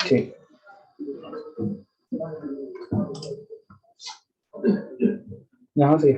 ठीक, यहाँ से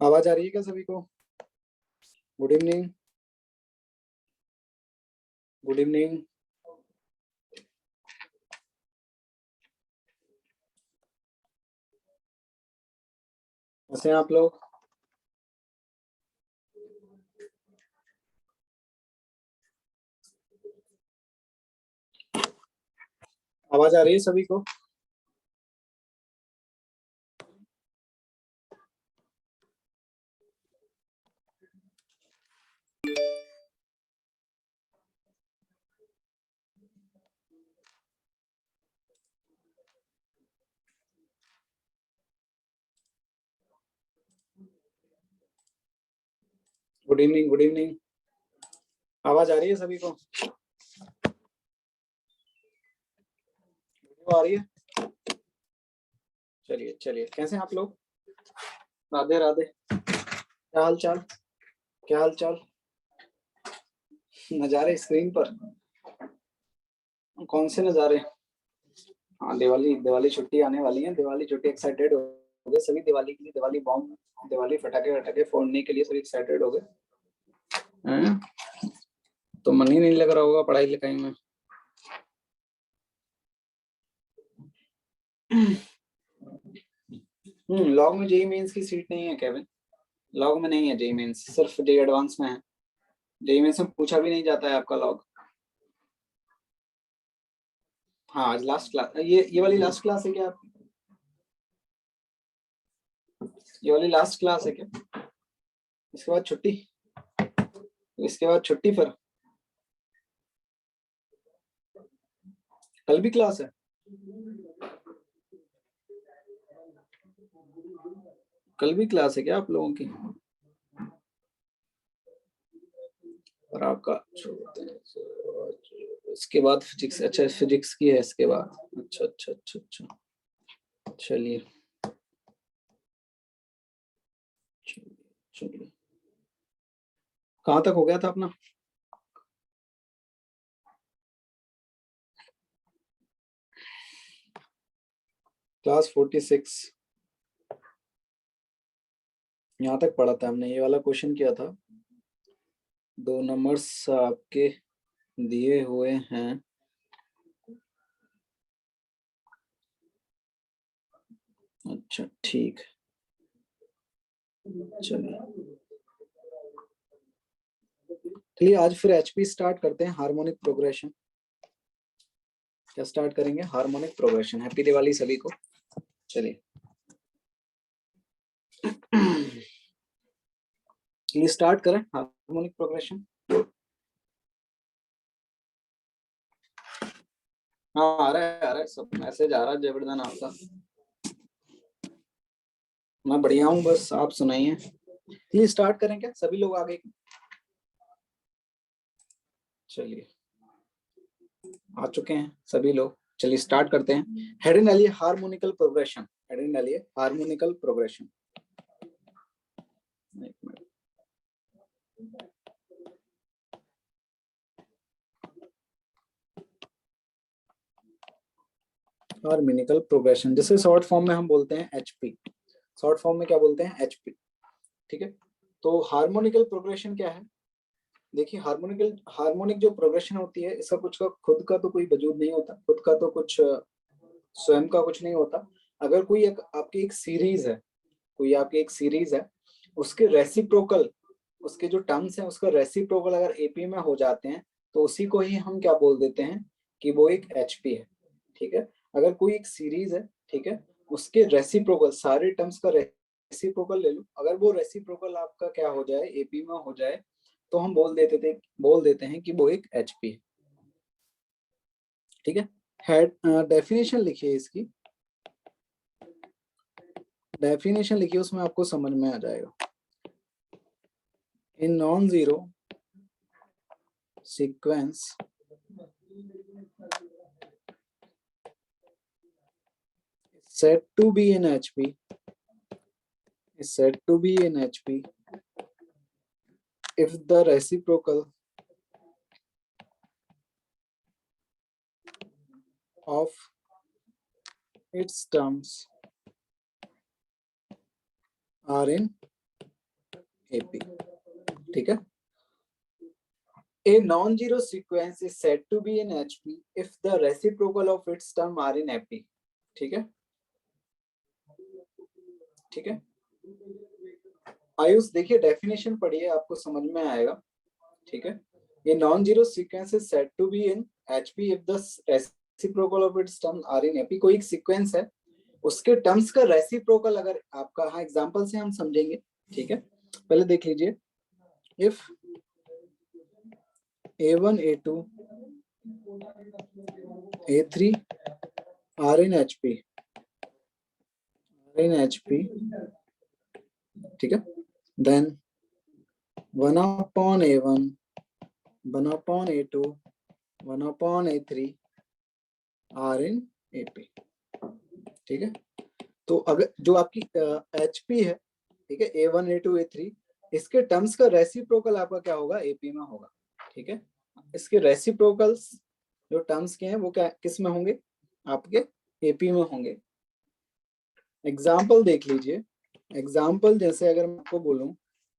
आवाज आ रही है क्या सभी को? Good evening, good evening. कैसे हैं आप लोग? आवाज आ रही है सभी को? Good evening, good evening. आवाज आ रही है सभी को? आ रही है? चलिए चलिए, कैसे हैं आप लोग? राधे राधे। क्या हाल चाल, क्या हाल चाल? नज़ारे स्क्रीन पर कौन से नज़ारे? हाँ, दिवाली, दिवाली छुट्टी आने वाली है। दिवाली छुट्टी, एक्साइटेड हो गए सभी दिवाली के लिए। दिवाली बॉम्ब, दिवाली फटाके फटाके फोड़ने के लिए सभी एक्साइटेड हो गए हैं? तो मन ही नहीं लग रहा होगा पढ़ाई लिखाई में। लॉग में जेई मेंस की सीट नहीं है केविन। लॉग में नहीं है जेई मेंस, सिर्फ जेई एडवांस में है। जेई मेंस में पूछा भी नहीं जाता है आपका लॉग। हाँ, आज लास्ट क्लास, ये वाली लास्ट क्लास है क्या आपकी? ये वाली लास्ट क्लास है क्या? इसके बाद छुट्टी? इसके बाद छुट्टी फिर? कल भी क्लास है? कल भी क्लास है क्या आप लोगों की? और आपका इसके बाद फिजिक्स? अच्छा, फिजिक्स की है इसके बाद। अच्छा अच्छा अच्छा अच्छा, चलिए चलिए। कहाँ तक हो गया था अपना? क्लास 46, यहाँ तक पढ़ा था हमने। ये वाला क्वेश्चन किया था। 2 नंबर्स आपके दिए हुए हैं, अच्छा ठीक, चलिए। चलिए आज फिर एचपी स्टार्ट करते हैं, हार्मोनिक प्रोग्रेशन। क्या स्टार्ट करेंगे? Harmonic progression. हैप्पी दिवाली सभी को। चलिए ये स्टार्ट करें हार्मोनिक प्रोग्रेशन। हाँ, आ रहा है सब मैसेज आ रहा है जबरदन आपका। मैं बढ़िया हूँ, बस आप सुनाइए। ये स्टार्ट करें क्या सभी लोग आगे? चलिए, आ चुके हैं सभी लोग। चलिए स्टार्ट करते हैं। हेडिंग डालिए हार्मोनिकल प्रोग्रेशन। हेडिंग डालिए हार्मोनिकल प्रोग्रेशन। एक मिनट। हार्मोनिकल प्रोग्रेशन, जैसे शॉर्ट फॉर्म में हम बोलते हैं एचपी, शॉर्ट फॉर्म में क्या बोलते हैं, एचपी। ठीक है, तो हार्मोनिकल प्रोग्रेशन क्या है? देखिए हार्मोनिक जो प्रोग्रेशन होती है, इसका कुछ का खुद का तो कोई वजूद नहीं होता, खुद का तो कुछ स्वयं का कुछ नहीं होता। अगर कोई आपकी एक सीरीज है, कोई आपकी एक सीरीज है, उसके रेसिप्रोकल, उसके जो टर्म्स हैं उसका रेसिप्रोकल अगर एपी में हो जाते हैं, तो उसी को ही हम क्या बोल देते हैं कि वो एक एचपी है। ठीक है, अगर कोई एक सीरीज है, ठीक है, उसके रेसिप्रोकल, सारे टर्म्स का रेसिप्रोकल ले लो, अगर वो रेसिप्रोकल आपका क्या हो जाए, एपी में हो जाए, तो हम बोल देते हैं कि वो एक एचपी है। ठीक है, हेड डेफिनेशन लिखिए, इसकी डेफिनेशन लिखिए, उसमें आपको समझ में आ जाएगा। In non zero sequence said to be in HP is said to be in HP if the reciprocal of its terms are in AP। ठीक है, a non-zero sequence is said to be in HP if the reciprocal of its term are in AP। ठीक है, ठीक है, आयुष देखिए definition पढ़िए, आपको समझ में आएगा। ठीक है, ये non zero sequence is said to be in HP if the reciprocal of its term are in AP. कोई एक सीक्वेंस है, उसके टर्म्स का रेसिप्रोकल अगर आपका, हाँ एग्जांपल से हम समझेंगे। ठीक है, पहले देख लीजिए, if a1 a2 a3 are in HP, ठीक है, then 1 upon a1 1 upon a2 1 upon a3 are in AP. ठीक है, तो अगर जो आपकी एचपी है, ठीक है, A1 A2 A3, इसके टर्म्स का रेसिप्रोकल आपका क्या होगा, एपी में होगा। ठीक है, इसके रेसिप्रोकल्स जो टर्म्स के हैं वो क्या किस में होंगे, आपके एपी में होंगे। एग्जाम्पल देख लीजिए, एग्जाम्पल जैसे अगर मैं आपको बोलूं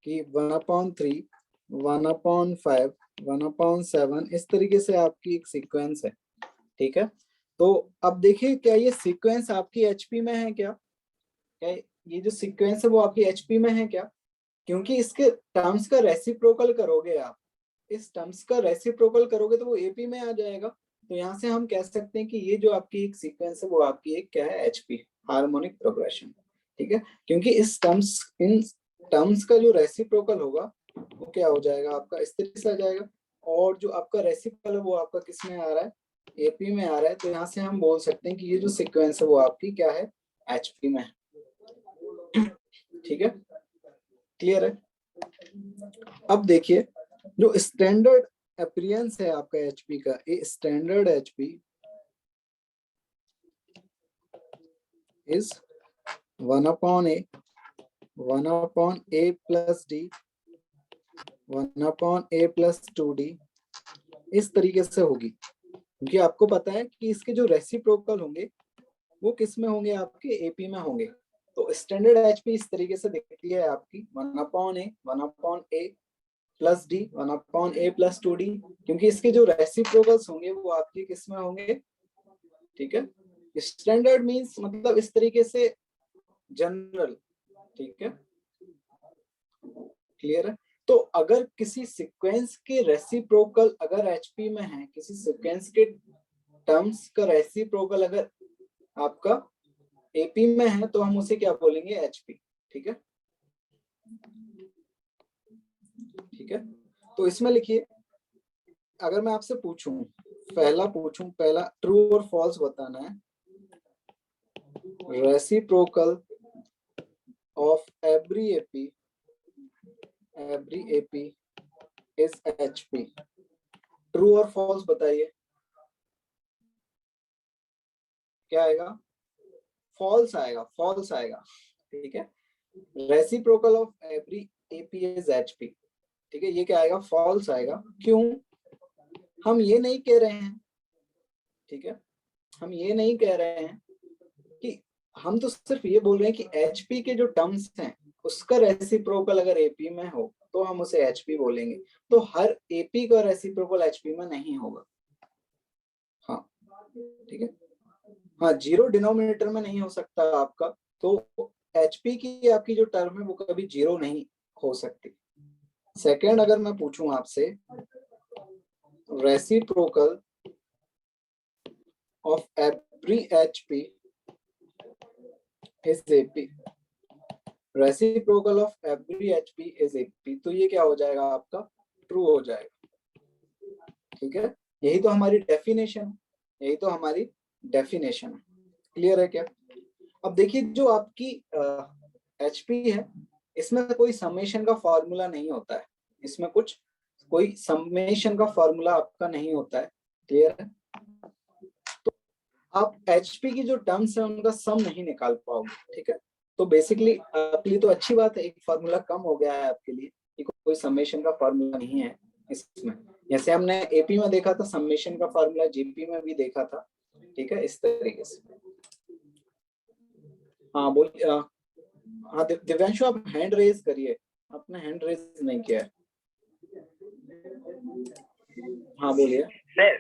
कि 1/3 1/5 1/7, इस तरीके से आपकी एक सीक्वेंस है। ठीक है, तो अब देखिए क्या ये सीक्वेंस आपकी एचपी में है क्या ये जो सीक्वेंस है वो आपकी एचपी में है क्या? क्योंकि इसके टर्म्स का रेसिप्रोकल करोगे आप, इस टर्म्स का रेसिप्रोकल करोगे तो वो एपी में आ जाएगा। तो यहाँ से हम कह सकते हैं कि ये जो आपकी एक सीक्वेंस है वो आपकी एक क्या है, एचपी, हार्मोनिक प्रोग्रेशन। ठीक है, क्योंकि इन टर्म्स का जो रेसिप्रोकल होगा वो क्या हो जाएगा, आपका इस तरीके से आ जाएगा। और जो आपका रेसिप्रोकल है वो आपका किस में आ रहा है, एपी में आ रहा है। तो यहाँ से हम बोल सकते हैं कि ये जो सीक्वेंस है वो आपकी क्या है, एचपी में है। ठीक है, क्लियर है? अब देखिए, जो स्टैंडर्ड अपीयरेंस है आपका एचपी का, a standard HP is 1/a plus D 1/a plus 2d, इस तरीके से होगी। क्योंकि आपको पता है कि इसके जो रेसिप्रोकल होंगे वो किस में होंगे, आपके एपी में होंगे। तो स्टैंडर्ड एचपी इस तरीके से दिखती है आपकी 1/a plus D 1/a plus 2d, क्योंकि इसके जो रेसिप्रोकल्स होंगे वो आपके किस में होंगे। ठीक है, स्टैंडर्ड मींस मतलब इस तरीके से जनरल। ठीक है, क्लियर है? तो अगर किसी सीक्वेंस के रेसिप्रोकल अगर एचपी में है, किसी सीक्वेंस के टर्म्स का रेसिप्रोकल अगर आपका एपी में है, तो हम उसे क्या बोलेंगे, एचपी। ठीक है, ठीक है, तो इसमें लिखिए, अगर मैं आपसे पूछूं, पहला ट्रू और फॉल्स बताना है, reciprocal of every AP is HP, true और फॉल्स बताइए, क्या आएगा, फॉल्स आएगा। ठीक है, reciprocal of every AP is HP. ठीक है, ये क्या आएगा, फॉल्स आएगा। क्यों? हम ये नहीं कह रहे हैं, ठीक है, हम ये नहीं कह रहे हैं कि, हम तो सिर्फ ये बोल रहे हैं कि एचपी के जो टर्म्स हैं उसका रेसिप्रोकल अगर एपी में हो तो हम उसे एचपी बोलेंगे, तो हर एपी का रेसिप्रोकल एचपी में नहीं होगा। हाँ ठीक है, हाँ जीरो डिनोमिनेटर में नहीं हो सकता आपका, तो एचपी की आपकी जो टर्म है वो कभी जीरो नहीं हो सकती। सेकेंड, अगर मैं पूछूं आपसे reciprocal of every HP is AP, reciprocal of every HP is AP, तो ये क्या हो जाएगा आपका, ट्रू हो जाएगा। ठीक है, यही तो हमारी डेफिनेशन है, यही तो हमारी डेफिनेशन है। क्लियर है क्या? अब देखिए जो आपकी एचपी है इसमें कोई समेशन का फॉर्मूला नहीं होता है, इसमें कोई समेशन का फॉर्मूला आपका नहीं होता है। क्लियर है? तो आप एचपी की जो टर्म्स है उनका सम नहीं निकाल पाओगे। ठीक है, तो बेसिकली आपके लिए तो अच्छी बात है, एक फार्मूला कम हो गया है आपके लिए कि कोई समेशन का फार्मूला नहीं है इसमें। जैसे हमने एपी में देखा था समेशन का फार्मूला, जीपी में भी देखा था। ठीक है, इस तरीके से। हाँ बोलिए। हाँ दिव्यांशु आप हैंड रेज करिए, आपने हैंड रेज नहीं किया है। हाँ बोलिए सर।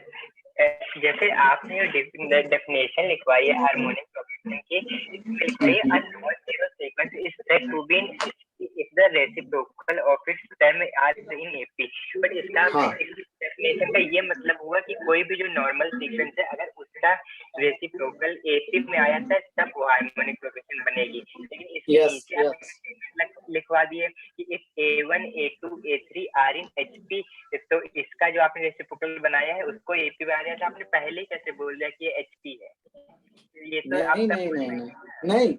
जैसे आपने डेफिनेशन लिखवाई है हार्मोनिक प्रोग्रेशन की, a non-zero sequence is said to be if the reciprocal of its term are in AP, but इसका डेफिनेशन का ये मतलब हुआ कि कोई भी जो नॉर्मल सीक्वेंस है अगर उसका रेसिप्रोकल AP में आया था तब वो हार्मोनिक प्रोग्रेशन बनेगी। लेकिन इसके नीचे लिखवा दिए कि if A1, A2, A3 are in HP, तो इसका जो आपने रेसिप्रोकल बनाया है उसको AP में आ रहा था, आपने पहले कैसे बोल दिया कि ये HP है? ये तो नहीं नहीं नहीं नहीं नहीं,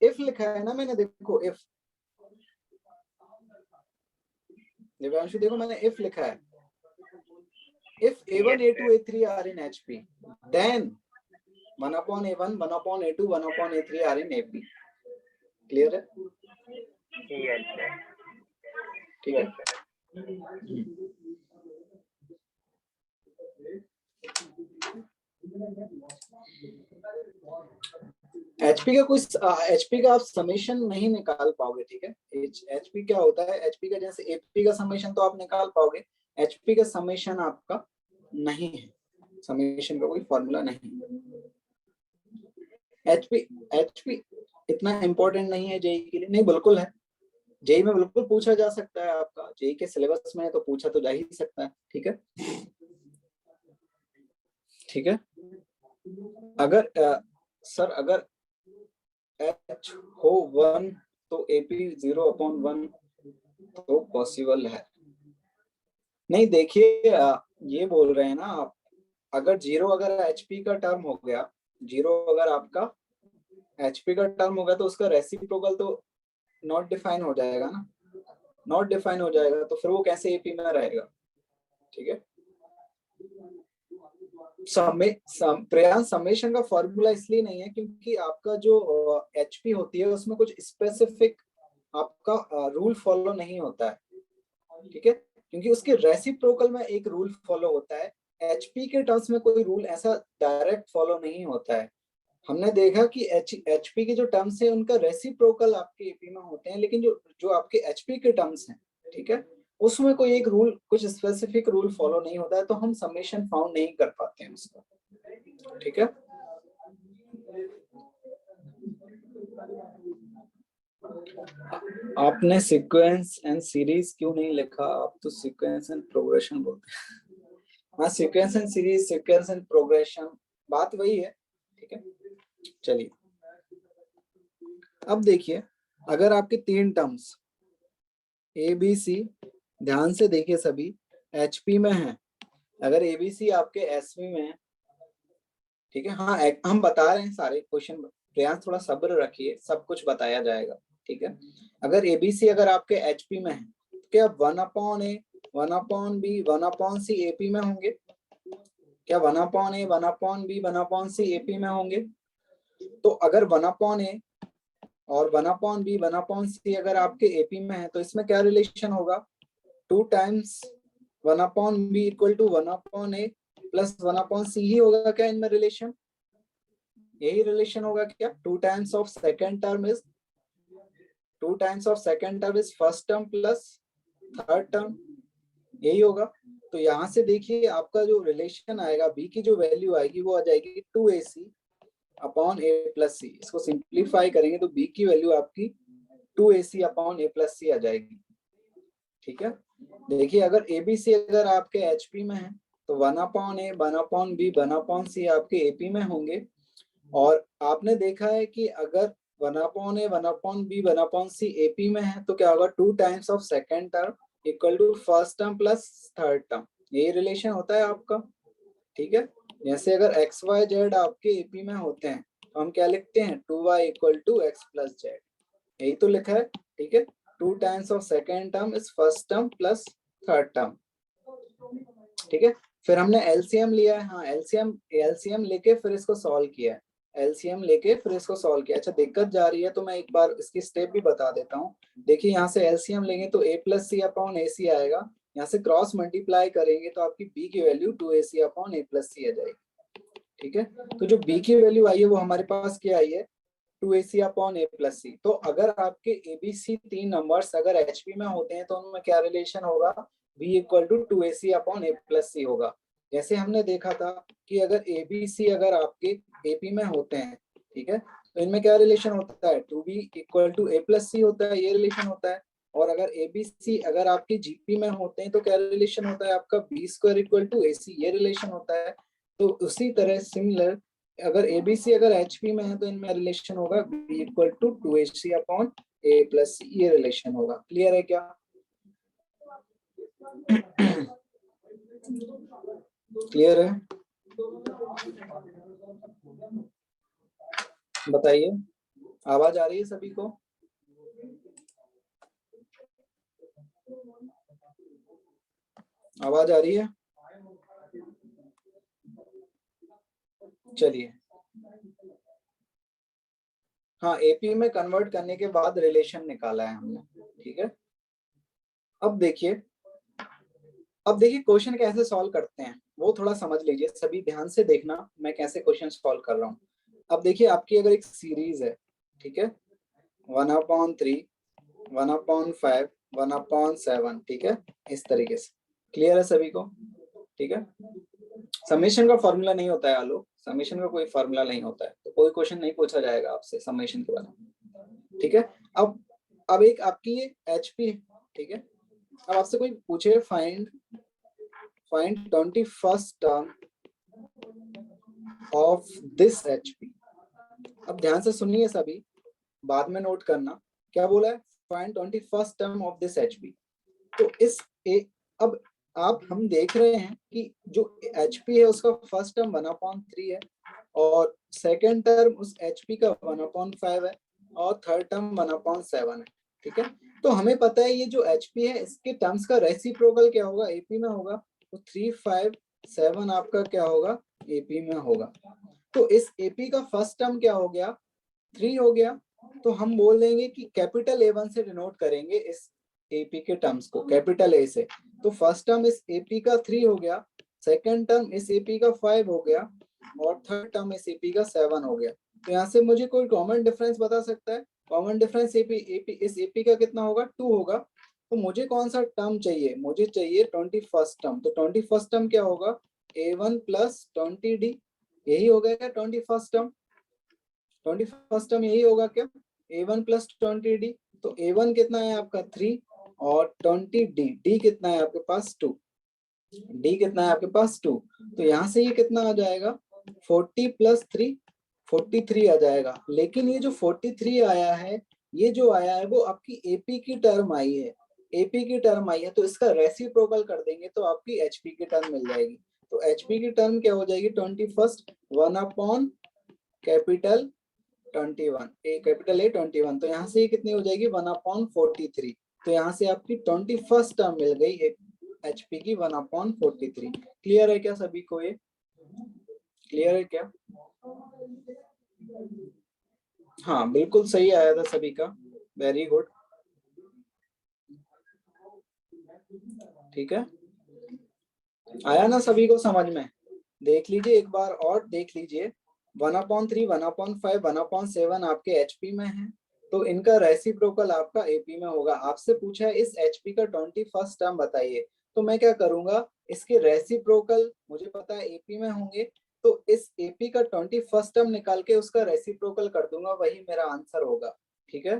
इफ लिखा है ना मैंने, देखो इफ, दिव्यांशु देखो मैंने इफ लिखा है, if A1, A2, A3 are in HP, then 1 upon A1, 1 upon A2, 1 upon A3 are in AP. Clear है? ठीक है। एचपी का कुछ एचपी का आप समेशन नहीं निकाल पाओगे। ठीक है, एचपी क्या होता है, एचपी का जैसे एपी का समेशन तो आप निकाल पाओगे, एचपी का समेशन आपका नहीं है, समेशन का कोई फॉर्मूला नहीं। एचपी इतना इंपॉर्टेंट नहीं है जेई के लिए। नहीं बिल्कुल है, जेई में बिल्कुल पूछा जा सकता है, आपका जेई के सिलेबस में है तो पूछा तो जा ही सकता है। ठीक है, ठीक है। अगर सर अगर एच हो 1 तो एपी 0/1 तो पॉसिबल है। नहीं देखिए ये बोल रहे हैं ना आप, अगर जीरो अगर एचपी का टर्म हो गया, जीरो अगर आपका एचपी का टर्म होगा तो उसका रेसिप्रोकल तो नॉट डिफाइन हो जाएगा ना, नॉट डिफाइन हो जाएगा तो फिर वो कैसे एपी में रहेगा। ठीक है, प्रयास समेशन का फॉर्मूला इसलिए नहीं है क्योंकि आपका जो एचपी होती है उसमें कुछ स्पेसिफिक आपका रूल फॉलो नहीं होता है। ठीक है, क्योंकि उसके रेसिप्रोकल में एक रूल फॉलो होता है, एचपी के टर्म्स में कोई रूल ऐसा डायरेक्ट फॉलो नहीं होता है। हमने देखा कि एचपी के जो टर्म्स है उनका रेसिप्रोकल आपके एपी में होते हैं, लेकिन जो आपके एचपी के टर्म्स हैं, ठीक है, उसमें कोई एक रूल, कुछ स्पेसिफिक रूल फॉलो नहीं होता है, तो हम समेशन फाउंड नहीं कर पाते हैं उसका। ठीक है, आपने सीक्वेंस एंड सीरीज क्यों नहीं लिखा, आप तो सीक्वेंस एंड प्रोग्रेशन बोलते हैं। हाँ sequence and series, sequence and progression, बात वही है। ठीक है, चलिए अब देखिए, अगर आपके तीन टर्म्स ए बी सी, ध्यान से देखिए सभी एचपी में है, अगर एबीसी आपके एसवी में है, ठीक है, हाँ हम बता रहे हैं सारे क्वेश्चन, प्रयास थोड़ा सब्र रखिए, सब कुछ बताया जाएगा। ठीक है, अगर एबीसी अगर आपके एचपी में है तो क्या 1/A 1/B 1/C एपी में होंगे? क्या 1/A 1/B 1/C एपी में होंगे? तो अगर 1/A और 1/B 1/C अगर आपके एपी में है तो इसमें क्या रिलेशन होगा, 2 times 1/B equal to 1/A plus 1/C ही होगा क्या इनमें रिलेशन? यही रिलेशन होगा क्या? 2 times of second term is 2 times of second term is first term plus third term, यही होगा। तो यहाँ से देखिए आपका जो रिलेशन आएगा, बी की जो वैल्यू आएगी वो आ जाएगी 2ac अपॉन a प्लस सी। इसको सिंप्लीफाई करेंगे तो बी की वैल्यू आपकी 2ac upon a plus C आ जाएगी। ठीक है, देखिए अगर ए बी सी अगर आपके एचपी में है तो 1 upon A 1 upon B 1 upon सी आपके एपी में होंगे। और आपने देखा है कि अगर 1 upon A 1 upon B 1 upon C AP में है तो क्या होगा? 2 times of second term equal to first term plus third term, यही रिलेशन होता है आपका। ठीक है, जैसे अगर एक्स वाई जेड आपके एपी में होते हैं तो हम क्या लिखते हैं? 2y equal to X plus Z, यही तो लिखा है। ठीक है, 2 times of second term is first term plus third term. ठीक है, फिर हमने एलसीएम लिया है। हाँ, एलसीएम लेके फिर इसको सॉल्व किया है, एलसीएम लेके फिर इसको सॉल्व किया। अच्छा, दिक्कत जा रही है तो मैं एक बार इसकी स्टेप भी बता देता हूँ। देखिए यहाँ से एलसीएम लेंगे तो a प्लस सी अपॉन ए सी आएगा, यहाँ से क्रॉस मल्टीप्लाई करेंगे तो आपकी b की value 2ac upon a plus C आ जाएगी। ठीक है, तो जो b की वैल्यू आई है वो हमारे पास क्या आई है? 2ac अपॉन a प्लस सी। तो अगर आपके abc तीन नंबर्स अगर एचपी में होते हैं तो उनमें क्या रिलेशन होगा? b equal to 2ac upon a plus C होगा। जैसे हमने देखा था कि अगर abc अगर आपके ap में होते हैं, ठीक है, तो इनमें क्या रिलेशन होता है? 2b equal to a plus C होता है, ये रिलेशन होता है। और अगर abc अगर आपके जीपी में होते हैं तो क्या रिलेशन होता है आपका? b square equal to ac, ये रिलेशन होता है। तो उसी तरह सिमिलर अगर एबीसी अगर एचपी में है तो इनमें रिलेशन होगा B equal to 2ac upon A plus C, ये रिलेशन होगा। क्लियर है क्या? क्लियर है? बताइए, आवाज आ रही है सभी को? आवाज आ रही है? चलिए, हाँ, एपी में कन्वर्ट करने के बाद रिलेशन निकाला है हमने। ठीक है, अब देखिए क्वेश्चन कैसे सॉल्व करते हैं वो थोड़ा समझ लीजिए, सभी ध्यान से देखना मैं कैसे क्वेश्चन सॉल्व कर रहा हूँ। अब देखिए आपकी अगर एक सीरीज है, ठीक है, 1/3 1/5 1/7, ठीक है, इस तरीके से। क्लियर है सभी को? ठीक है, समेशन का फॉर्मूला नहीं होता है आलोक, समेशन का कोई फॉर्मूला नहीं होता है, तो कोई क्वेश्चन नहीं पूछा जाएगा आपसे समेशन के बारे में। ठीक है, अब एक आपकी ये एचपी, ठीक है, अब आपसे कोई पूछे find 21st term of this HP. अब ध्यान से सुनिए सभी, बाद में नोट करना क्या बोला है? Find 21st term of this HP. तो अब आप हम देख रहे हैं कि जो एचपी है उसका फर्स्ट टर्म 1/3 है और सेकेंड टर्म उस एचपी का 1/5 है और थर्ड टर्म 1/7 है। ठीक है, तो हमें पता है ये जो एचपी है इसके टर्म्स का रेसिप्रोकल क्या होगा? एपी में होगा, तो 3 5 7 आपका क्या होगा? एपी में होगा। तो इस एपी का फर्स्ट टर्म क्या हो गया? 3 हो गया। तो हम बोल देंगे कि कैपिटल A1 से डिनोट करेंगे इस एपी के टर्म्स को, कैपिटल ए से। तो फर्स्ट टर्म इस एपी का 3 हो गया, सेकंड टर्म इस एपी का 5 हो गया और थर्ड टर्म इस एपी का 7 हो गया। तो यहाँ से मुझे कोई कॉमन डिफरेंस बता सकता है? कॉमन डिफरेंस इस एपी का कितना होगा? 2 होगा। तो मुझे कौन सा टर्म चाहिए? मुझे चाहिए 21st टर्म। तो 21st टर्म क्या होगा? A1 प्लस 20D, यही हो गया 21st टर्म। 21st टर्म यही होगा क्या? A1 plus 20D। तो A1 कितना है आपका? 3 और 20D, D कितना है आपके पास? 2। D कितना है आपके पास? 2। तो यहाँ से ये कितना आ जाएगा? 40 प्लस 3 43 आ जाएगा। लेकिन ये जो 43 आया है, ये जो आया है वो आपकी एपी की टर्म आई है, एपी की टर्म आई है, तो इसका रेसिप्रोकल कर देंगे तो आपकी एचपी की टर्म मिल जाएगी। तो एचपी की टर्म क्या हो जाएगी? 21st 1 upon capital 21 capital A 21। तो यहाँ से ये कितनी हो जाएगी? 1/43। तो यहाँ से आपकी 21st टर्म मिल गई एचपी की 1/43। क्लियर है क्या सभी को? ये क्लियर है क्या? हाँ, बिल्कुल सही आया था सभी का, वेरी गुड। ठीक है, आया ना सभी को समझ में? देख लीजिए एक बार और देख लीजिए, 1/3, 1/5, 1/7 आपके एचपी में है, तो इनका रेसिप्रोकल आपका एपी में होगा। आपसे पूछा है इस एचपी का 21st टर्म बताइए, तो मैं क्या करूंगा, इसके रेसिप्रोकल मुझे पता है एपी में होंगे, तो इस एपी का 21st टर्म निकाल के उसका रेसिप्रोकल कर दूंगा, वही मेरा आंसर होगा। ठीक है,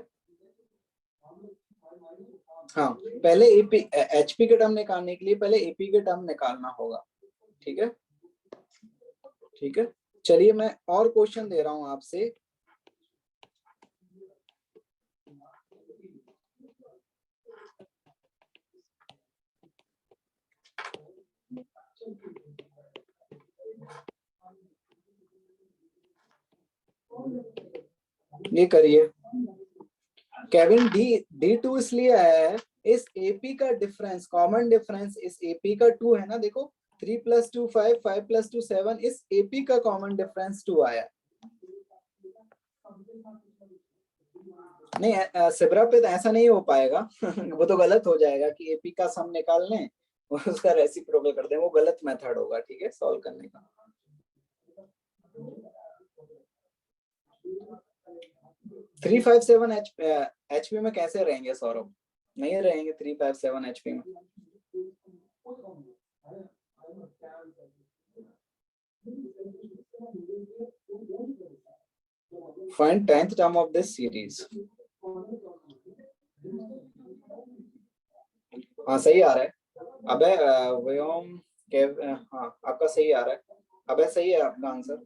हाँ पहले एपी एचपी के टर्म निकालने के लिए पहले एपी के टर्म निकालना होगा। ठीक है, ठीक है, चलिए मैं और क्वेश्चन दे रहा हूं आपसे। ये करिए, केविन D2 इसलिए आया है, इस एपी का डिफरेंस, कॉमन डिफरेंस इस एपी का 2 है ना, देखो 3 + 2 5, 5 + 2 7, इस एपी का कॉमन डिफरेंस 2 आया। नहीं सिब्रा पे तो ऐसा नहीं हो पाएगा वो तो गलत हो जाएगा कि एपी का सम निकाल लें और उसका रेसिप्रोकल कर दें, वो गलत मेथड होगा। ठीक है, सॉल्व करने का। 357 एचपी में कैसे रहेंगे सौरभ, नहीं रहेंगे 357 एचपी में। Find 10th term of this series. हाँ सही आ रहा है। अबे व्योम हाँ आपका सही आ रहा है। अबे सही है आपका आंसर।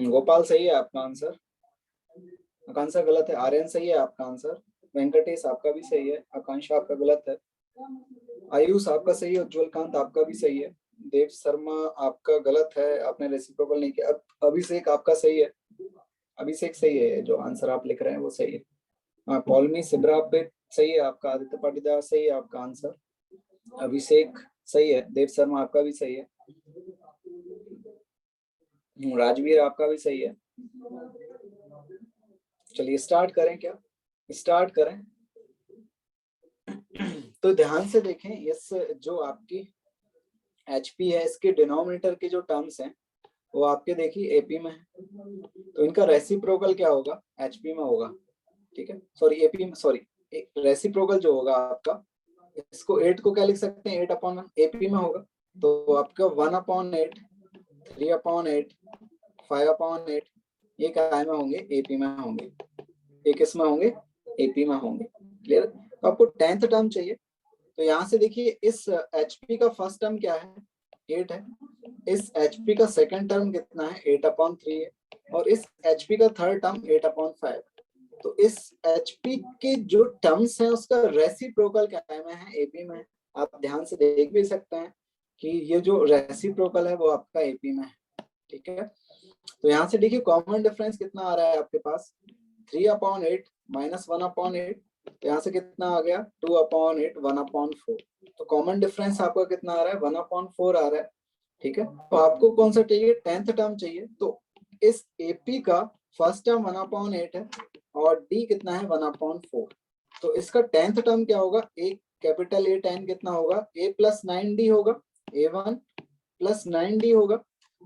गोपाल सही है आपका आंसर। आकांक्षा गलत है। आर्यन सही है आपका आंसर। वेंकटेश आपका भी सही है। आकांक्षा आपका गलत है। आयुष आपका सही है। उज्जवल कांत आपका भी सही है। देव शर्मा आपका गलत है, आपने रेसिप्रोकल नहीं किया। अभिषेक आपका सही है। अभिषेक सही है, जो आंसर आप लिख रहे हैं वो सही है। हाँ पॉलमी सिब्रा पे सही है आपका। आदित्य पाटीदार सही है आपका आंसर। अभिषेक सही है। देव शर्मा आपका भी सही है। राजवीर आपका भी सही है। चलिए स्टार्ट करें क्या, स्टार्ट करें। तो ध्यान से देखें, इस जो आपकी एचपी है, इसके डिनोमिनेटर के जो टर्म्स हैं वो आपके देखिए एपी में है, तो इनका रेसिप्रोकल क्या होगा, एचपी में होगा। ठीक है, सॉरी एपी में, सॉरी रेसिप्रोकल जो होगा आपका, इसको 8 को क्या लिख सकते हैं, 8/1 एपी में होगा, तो आपका 1/8, 3/8, 5/8 ये क्या में होंगे, एपी में होंगे। ये किस में होंगे, एपी में होंगे। क्लियर। तो आपको 10th टर्म चाहिए, तो यहाँ से देखिए इस एचपी का फर्स्ट टर्म क्या है, 8 है। इस एचपी का सेकंड टर्म कितना है, 8/3 है। और इस एचपी का थर्ड टर्म 8/5। तो इस एचपी के जो टर्म्स हैं उसका रेसिप्रोकल क्या में है, एपी में है। आप ध्यान से देख भी सकते हैं कि ये जो रेसिप्रोकल है वो आपका एपी में है। ठीक है, तो यहाँ से देखिए कॉमन डिफरेंस कितना आ रहा है आपके पास, 3/8 - 1/8, तो यहाँ से कितना आ गया, 2/8, 1/4। तो कॉमन डिफरेंस आपका कितना आ रहा है, 1/4 आ रहा है। ठीक है, तो आपको कौन सा चाहिए, 10th टर्म चाहिए। तो इस एपी का फर्स्ट टर्म 1/8 है और डी कितना है, 1/4। तो इसका 10th टर्म क्या होगा, एक कैपिटल ए 10 कितना होगा, a + 9d होगा, a1 + 9d होगा।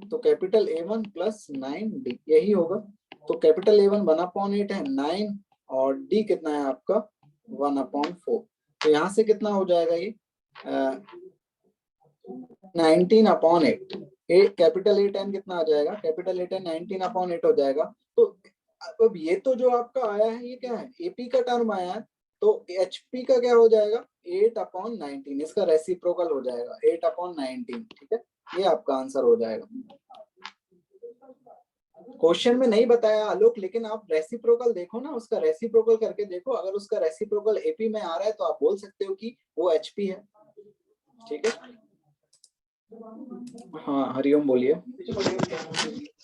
तो कैपिटल A1 + 9d यही होगा। तो कैपिटल A1 1/8 है, 9 और D कितना है आपका 1/4। तो यहाँ से कितना हो जाएगा ये 19/8। कैपिटल A10 कितना आ जाएगा, कैपिटल A10 19/8 हो जाएगा। तो अब ये तो जो आपका आया है ये क्या है, एपी का टर्म आया है, तो एचपी का क्या हो जाएगा, 8/19। इसका रेसिप्रोकल हो जाएगा 8/19। ठीक है, ये आपका आंसर हो जाएगा। क्वेश्चन में नहीं बताया आलोक, लेकिन आप रेसिप्रोकल देखो ना, उसका रेसिप्रोकल करके देखो। अगर उसका रेसिप्रोकल एपी में आ रहा है तो आप बोल सकते हो कि वो एचपी है। ठीक है, हाँ हरिओम बोलिए।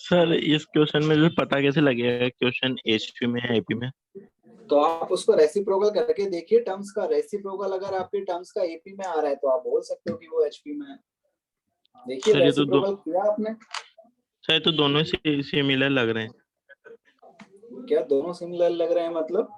सर इस क्वेश्चन में जो पता कैसे लगेगा क्वेश्चन एचपी में है एपी में, तो आप उसको रेसिप्रोकल करके देखिए, टर्म्स का रेसिप्रोकल अगर आपके टर्म्स का एपी में आ रहा है तो आप बोल सकते हो कि वो एचपी में है। देखिए सर ये तो रेसिप्रोकल किया आपने, सर तो दोनों सिमिलर लग रहे हैं। क्या दोनों सिमिलर लग रहे हैं मतलब,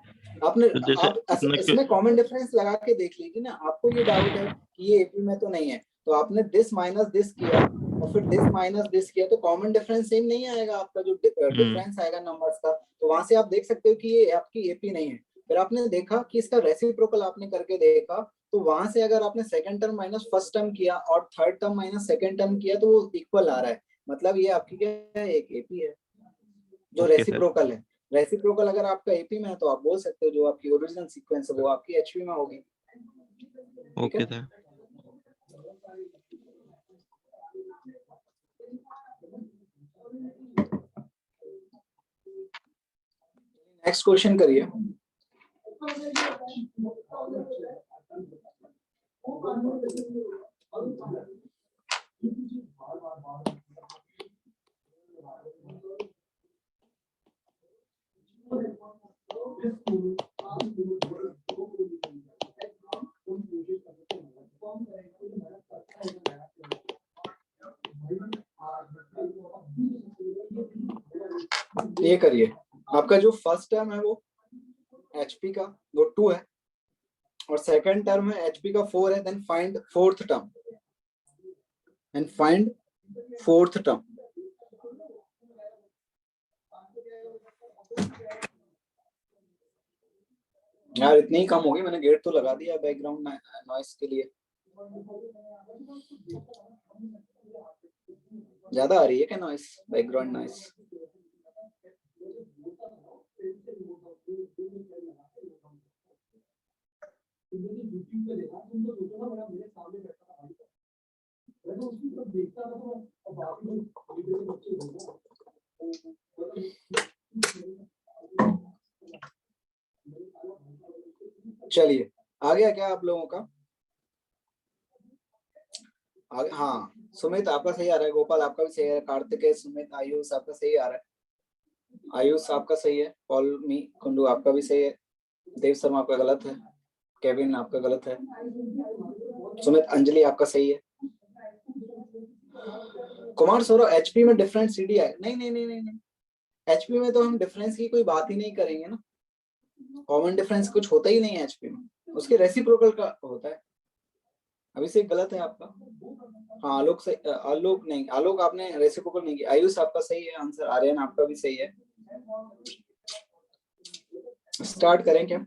आपने तो जैसे आप इसमें कॉमन डिफरेंस लगा के देख लीजिए ना। आपको ये डाउट है कि ये एपी में तो नहीं है, तो आपने दिस माइनस दिस किया और फिर दिस माइनस दिस किया, तो कॉमन डिफरेंस सेम नहीं आएगा आपका, जो डिफरेंस आएगा नंबर्स का, तो वहां से आप देख सकते हो कि ये आपकी एपी नहीं है। फिर आपने देखा कि इसका रेसिप्रोकल आपने करके देखा, तो वहां से अगर आपने second term minus first term किया और third term minus second term किया तो वो इक्वल आ रहा है, मतलब ये आपकी क्या है, एक एपी है जो Okay, रेसिप्रोकल है। रेसिप्रोकल अगर आपका एपी में है तो आप बोल सकते हो जो आपकी ओरिजिनल सीक्वेंस है वो आपकी एचपी में होगी। ठीक Okay, है, सर। नेक्स्ट क्वेश्चन करिए। ये करिए, आपका जो फर्स्ट टर्म है वो एचपी का वो 2 है और सेकंड टर्म है एचपी का 4 है, then find fourth term and find fourth term. यार इतनी ही कम होगी, मैंने गेट तो लगा दिया बैकग्राउंड नॉइस के लिए। ज्यादा आ रही है क्या नॉइस, बैकग्राउंड नॉइस? चलिए आ गया क्या आप लोगों का? आगे, हाँ सुमित आपका सही आ रहा है, गोपाल आपका भी सही आ रहा है, कार्तिकेय, सुमित, आयुष आपका सही आ रहा है, आयुष आपका सही है, पॉल मी कुंडू आपका भी सही है, देव शर्मा आपका गलत है, केविन आपका गलत है, सुमित, अंजलि आपका सही है, कुमार सौरभ एचपी में डिफरेंट सीडी है। नहीं नहीं नहीं नहीं नहीं, एचपी में तो हम डिफरेंस की कोई बात ही नहीं करेंगे ना, कॉमन डिफरेंस कुछ होता ही नहीं है एचपी में, उसके रेसिप्रोकल का होता है। अभिषेक गलत है आपका, हाँ आलोक सही, आलोक नहीं, आलोक आपने रेसिप्रोकल नहीं किया, आयुष आपका सही है आंसर, आर्यन आपका भी सही है। स्टार्ट करें क्या?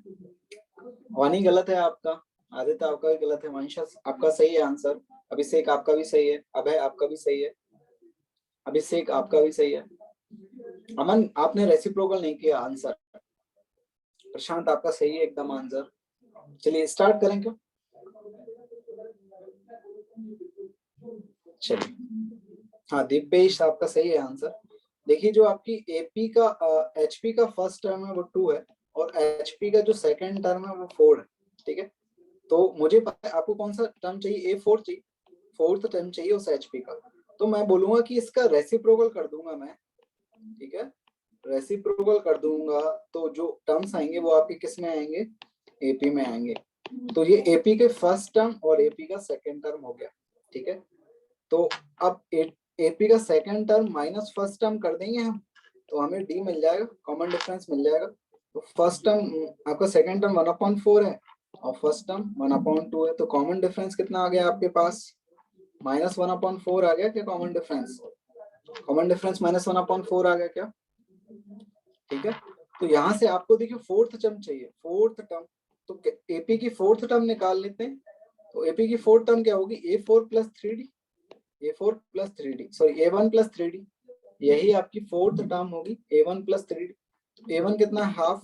वानी गलत है आपका, आदित्य आपका भी गलत है, वंशस आपका सही है आंसर, अभिषेक आपका भी सही है, अभय आपका भी सही है, अभिषेक आपका भी सही है, अमन आपने रेसिप्रोकल नहीं किया आंसर, प्रशांत आपका सही है एकदम आंसर। चलिए स्टार्ट करें क्या? चलिए, हाँ दिव्येश आपका सही है आंसर। देखिए जो आपकी एपी का एचपी का फर्स्ट टर्म है वो 2 है और एचपी का जो सेकंड टर्म है वो 4 है, ठीक है। तो मुझे पता है आपको कौन सा टर्म चाहिए, A4 चाहिए, फोर्थ टर्म चाहिए उस एचपी का, तो मैं बोलूंगा कि इसका रेसिप्रोकल कर दूंगा मैं, ठीक है, रेसिप्रोकल कर दूंगा, तो जो टर्म्स आएंगे वो आपके किस में आएंगे, एपी में आएंगे। तो ये एपी के फर्स्ट टर्म और एपी का सेकंड टर्म हो गया, ठीक है। तो अब एपी का second term minus first term कर देंगे हम, तो हमें डी मिल जाएगा, कॉमन डिफरेंस मिल जाएगा। तो फर्स्ट टर्म आपका सेकंड टर्म 1/4 है और फर्स्ट टर्म 1/2 है, तो कॉमन डिफरेंस कितना आ गया आपके पास, -1/4 आ गया क्या कॉमन डिफरेंस, कॉमन डिफरेंस -1/4 आ गया क्या, ठीक है। तो यहाँ से आपको देखिए फोर्थ टर्म चाहिए, फोर्थ टर्म, तो एपी की फोर्थ टर्म निकाल लेते हैं। तो एपी की फोर्थ टर्म क्या होगी, A4 + 3D, A4 + 3D, sorry A1 + 3D, यही आपकी फोर्थ टर्म होगी, A1 + 3D। A1 कितना है, हाफ,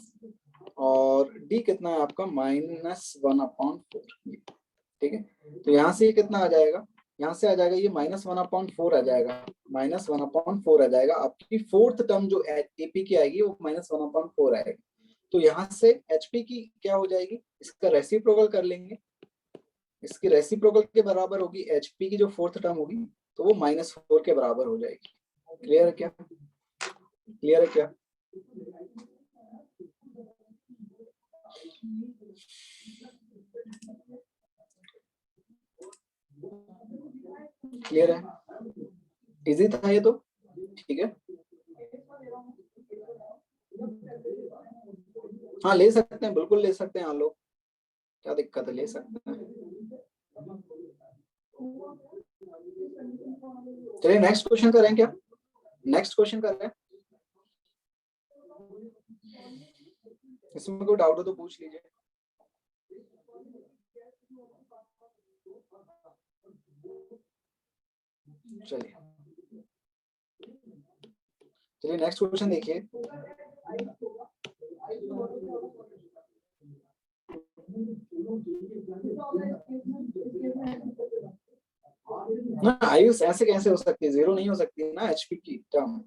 और D कितना है आपका -1/4, ठीक है। तो यहाँ से ये कितना आ जाएगा, यहाँ से आ जाएगा ये -1/4 आ जाएगा, -1/4 आ जाएगा, आपकी फोर्थ टर्म जो एपी की आएगी वो -1/4 आएगी। तो यहाँ से एचपी की क्या हो जाएगी, इसका रेसिप्रोकल कर लेंगे, इसकी रेसिप्रोकल के बराबर होगी एचपी की जो फोर्थ टर्म होगी, तो वो -4 के बराबर हो जाएगी। क्लियर है क्या, क्लियर है क्या? क्लियर है, इजी था ये तो, ठीक है। हाँ ले सकते हैं, बिल्कुल ले सकते हैं, हाँ लोग, क्या दिक्कत है, ले सकते हैं। चलिए नेक्स्ट क्वेश्चन करें क्या? नेक्स्ट क्वेश्चन कर रहे हैं, इसमें कोई डाउट हो तो पूछ लीजिए। चलिए चलिए नेक्स्ट क्वेश्चन देखिए। ना आयुष ऐसे कैसे हो सकती है, जीरो नहीं हो सकती ना एचपी की टर्म।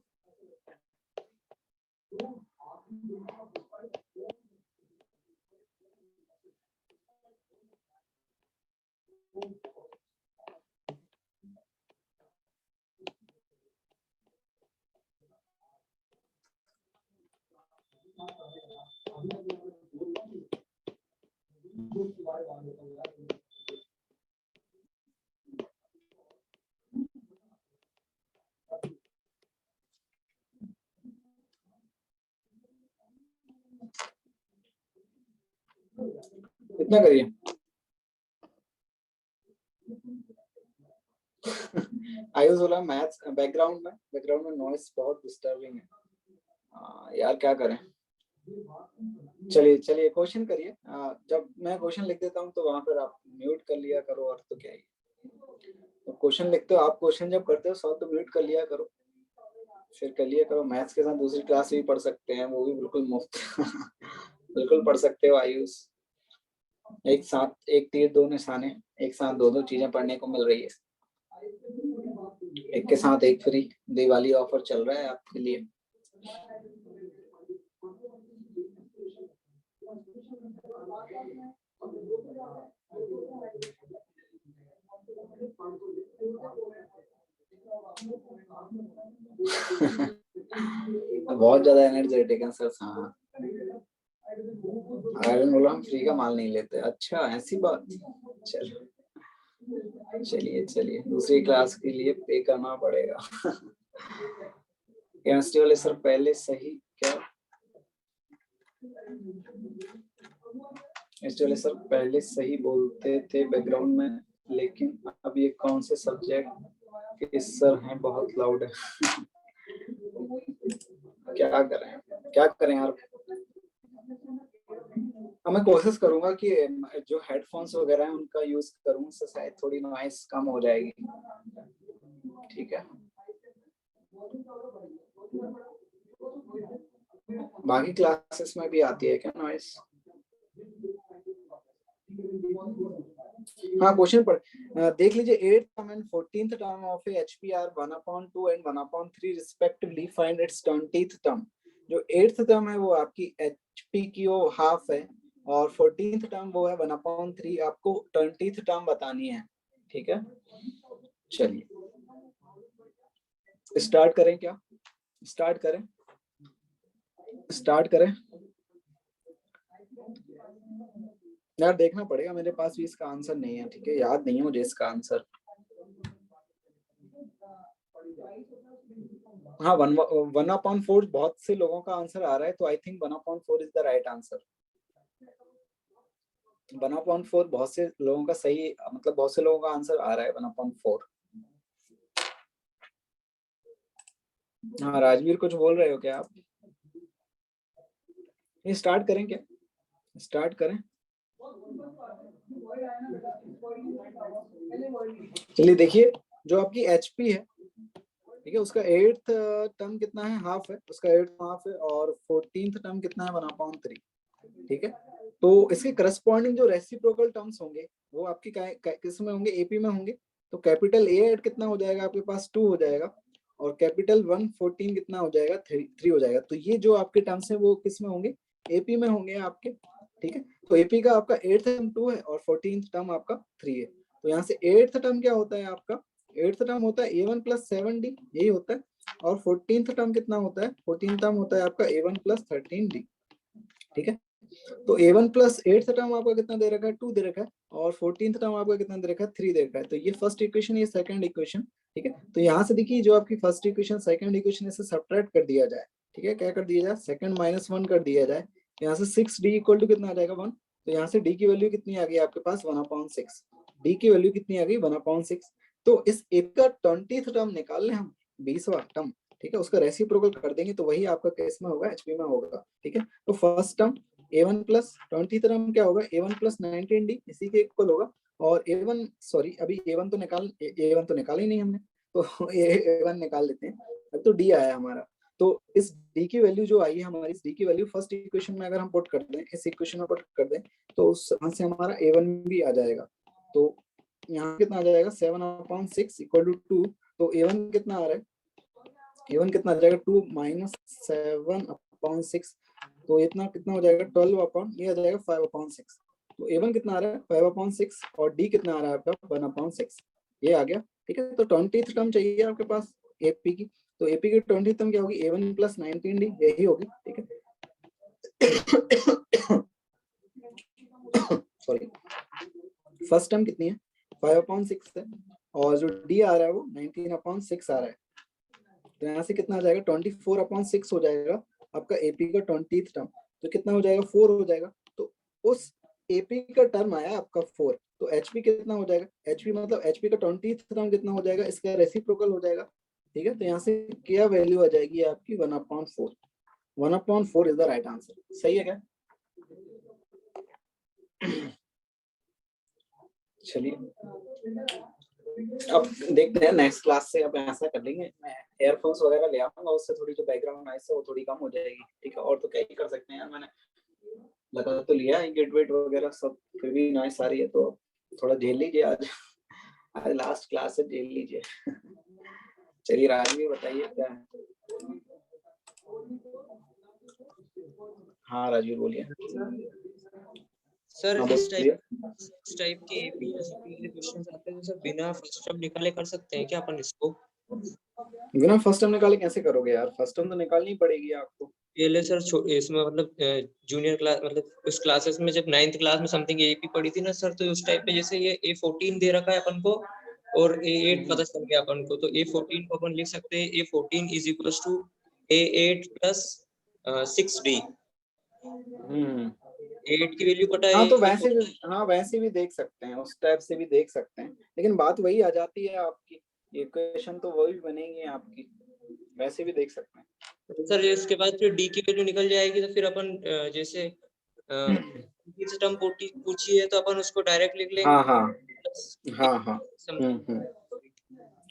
इतना करिए। आयुष बोला मैथ्स बैकग्राउंड में नॉइस बहुत डिस्टर्बिंग है। यार क्या करें। चलिए चलिए क्वेश्चन करिए। जब मैं क्वेश्चन लिख देता हूँ तो वहां पर आप म्यूट कर लिया करो, और तो क्या ही। तो क्वेश्चन लिखते हो आप, क्वेश्चन जब करते हो सॉल्व तो म्यूट कर लिया करो, फिर कर लिया करो। मैथ्स के साथ दूसरी क्लास भी पढ़ सकते हैं, वो भी बिल्कुल मुफ्त बिल्कुल पढ़ सकते हो आयुष। एक साथ एक तीर दो निशाने, एक साथ दो चीजें पढ़ने को मिल रही है। एक के साथ एक फ्री, दिवाली ऑफर चल रहा है आपके लिए। बहुत ज्यादा एनर्जेटिक है सर। हाँ आयरन बोला हम फ्री का माल नहीं लेते। अच्छा ऐसी बात। चलो चलिए चलिए दूसरी क्लास के लिए पे करना पड़ेगा। केमिस्ट्री वाले सर पहले सही क्या, केमिस्ट्री वाले सर पहले सही बोलते थे बैकग्राउंड में, लेकिन अब ये कौन से सब्जेक्ट के सर हैं, बहुत लाउड है। क्या करें यार। अब मैं कोशिश करूंगा कि जो हेडफोन्स वगैरह हैं उनका यूज करूं, उससे शायद थोड़ी नॉइस कम हो जाएगी। ठीक है, बाकी क्लासेस में भी आती है क्या नॉइस? हाँ क्वेश्चन पढ़ देख लीजिए। 8th term and 14th term of a HPR 1/2 and 1/3 respectively, find its 20th term। जो 8th term है वो आपकी HP की वो हाफ है, और 14th term वो है 1/3। आपको 20th term बतानी है। ठीक है चलिए स्टार्ट करें क्या? स्टार्ट करें यार, देखना पड़ेगा, मेरे पास भी इसका आंसर नहीं है। ठीक है, याद नहीं है मुझे इसका आंसर। हाँ 1/4 बहुत से लोगों का आंसर आ रहा है, तो I think 1/4 is the right answer. 1/4 बहुत से लोगों का सही, मतलब बहुत से लोगों का आंसर आ रहा है 1/4। हाँ राजवीर कुछ बोल रहे हो क्या आप? ये स्टार्ट करें क्या? स्टार्ट करें। चलिए देखिए, जो आपकी एचपी है, ठीक है, उसका 8th टर्म कितना है, हाफ है, उसका 8th हाफ है, और 14th टर्म कितना है 1/3। ठीक है, तो इसके करस्पॉन्डिंग जो रेसिप्रोकल टर्म्स होंगे वो आपकी किस में होंगे, एपी में होंगे। तो कैपिटल ए कितना हो जाएगा आपके पास, 2 हो जाएगा, और कैपिटल 1 14 कितना हो जाएगा, 3 हो जाएगा। तो ये जो आपके टर्म्स है वो किस में होंगे, एपी में होंगे आपके। ठीक है, तो एपी का आपका 8th टर्म 2 है और 14th टर्म आपका 3 है। तो यहाँ से 8th टर्म क्या होता है आपका, 8th टर्म होता है A1 + 7D, यही होता है। और 14th टर्म कितना होता है, 14th टर्म होता है आपका A1 + 13D। ठीक है, तो A1 + 8th टर्म आपका कितना दे रखा है, 2 दे रखा है, और 14th टर्म आपका कितना दे रखा है, 3 दे रखा है। तो ये फर्स्ट इक्वेशन, ये सेकंड इक्वेशन। ठीक है, तो यहाँ से देखिए जो आपकी फर्स्ट इक्वेशन सेकंड इक्वेशन, इसे सब्ट्रैक्ट कर दिया जाए। ठीक है, क्या कर दिया जाए, सेकंड -1 कर दिया जाए। यहाँ से 6D = कितना आ जाएगा, 1। तो यहाँ से D की वैल्यू कितनी आ गई आपके पास, 1/6। D की वैल्यू कितनी आ गई, 1/6। तो इस ए का 20th टर्म निकाल लें हम, 20वां टर्म, ठीक है, उसका रेसिप्रोकल कर देंगे तो वही आपका केस में होगा, एचपी में होगा, ठीक है। तो first term a1 plus 20th term क्या होगा, a1 प्लस 19d इसी के इक्वल होगा। और a1 सॉरी अभी a1 तो निकाला ही नहीं हमने, तो a1 निकाल लेते हैं। अब तो d आया हमारा, तो इस d की वैल्यू जो आई है हमारी, इस d की वैल्यू फर्स्ट इक्वेशन में अगर हम पुट कर दें, इस इक्वेशन में पुट कर दें, तो वहां से हमारा a1 भी आ जाएगा। तो यहाँ कितना आ जाएगा, 7/6 इक्वल टू 2। तो a1 कितना आ रहा है, a1 कितना आ जाएगा, 2 माइनस 7/6, तो इतना कितना हो जाएगा, 12 अपॉन ये आ जाएगा 5/6। तो a1 कितना आ रहा है 5/6 और d कितना आ रहा है आपका 1/6, ये आ गया, ठीक है। तो 20th टर्म चाहिए आपके पास एपी की, तो एपी की 20th टर्म क्या होगी, a1 प्लस 19d यही होगी, ठीक है। सॉरी, फर्स्ट टर्म कितनी है 5/6 है, और जो d आ रहा है वो 19/6 आ रहा है। तो यहाँ से कितना आ जाएगा, 24/6 हो जाएगा आपका एपी का 20th टर्म, तो कितना हो जाएगा 4 हो जाएगा। तो उस एपी का टर्म आया आपका 4, तो एचपी कितना हो जाएगा, एचपी मतलब एचपी का 20th टर्म कितना हो जाएगा, इसका रेसिप्रोकल हो जाएगा, ठीक है। तो यहाँ से क्या वैल्यू आ जाएगी आपकी 1/4, 1/4 इज द राइट आंसर, सही है क्या। चलिए अब देखते हैं नेक्स्ट क्लास से, अब ऐसा कर लेंगे, मैं एयरफोन्स वगैरह ले आऊंगा, उससे थोड़ी जो बैकग्राउंड नॉइस है वो थोड़ी कम हो जाएगी, ठीक है। और तो क्या ही कर सकते हैं यार, मैंने लगा तो लिया है गेट वेट वगैरह सब, फिर भी नॉइस आ रही है, तो थोड़ा झेल लीजिए आज, आज लास्ट क्लास है, झेल लीजिए। चलिए राजवी बताइए क्या है। हाँ राजवीर बोलिए। सर हाँ इस बोलिए। टाइप के एपी के क्वेश्चंस आते हैं, सर बिना फर्स्ट टर्म निकाले कर सकते हैं क्या अपन इसको। बिना फर्स्ट टर्म निकाले कैसे करोगे यार, फर्स्ट टर्म तो निकालनी पड़ेगी आपको। पहले सर इसमें मतलब जूनियर क्लास मतलब उस क्लासेस में जब 9th क्लास में समथिंग एपी पढ़ी थी ना सर, तो उस टाइप पे जैसे ये A14 दे रखा है अपन को और A8 पता चल गया अपन को, तो A14 को अपन लिख सकते हैं A14 is equals to A8 plus 6D। 8 की वैल्यू पता है। हाँ तो वैसे भी, हाँ वैसे भी देख सकते हैं, उस टाइप से भी देख सकते हैं, लेकिन बात वही आ जाती है आपकी, इक्वेशन तो वही बनेगी आपकी, वैसे भी देख सकते हैं। सर इसके बाद फिर डी की वैल्यू निकल जाएगी, तो फिर अपन जैसे टर्म पूछी है तो अपन उसको डायरेक्ट लिख लेंगे। हाँ हाँ हाँ हाँ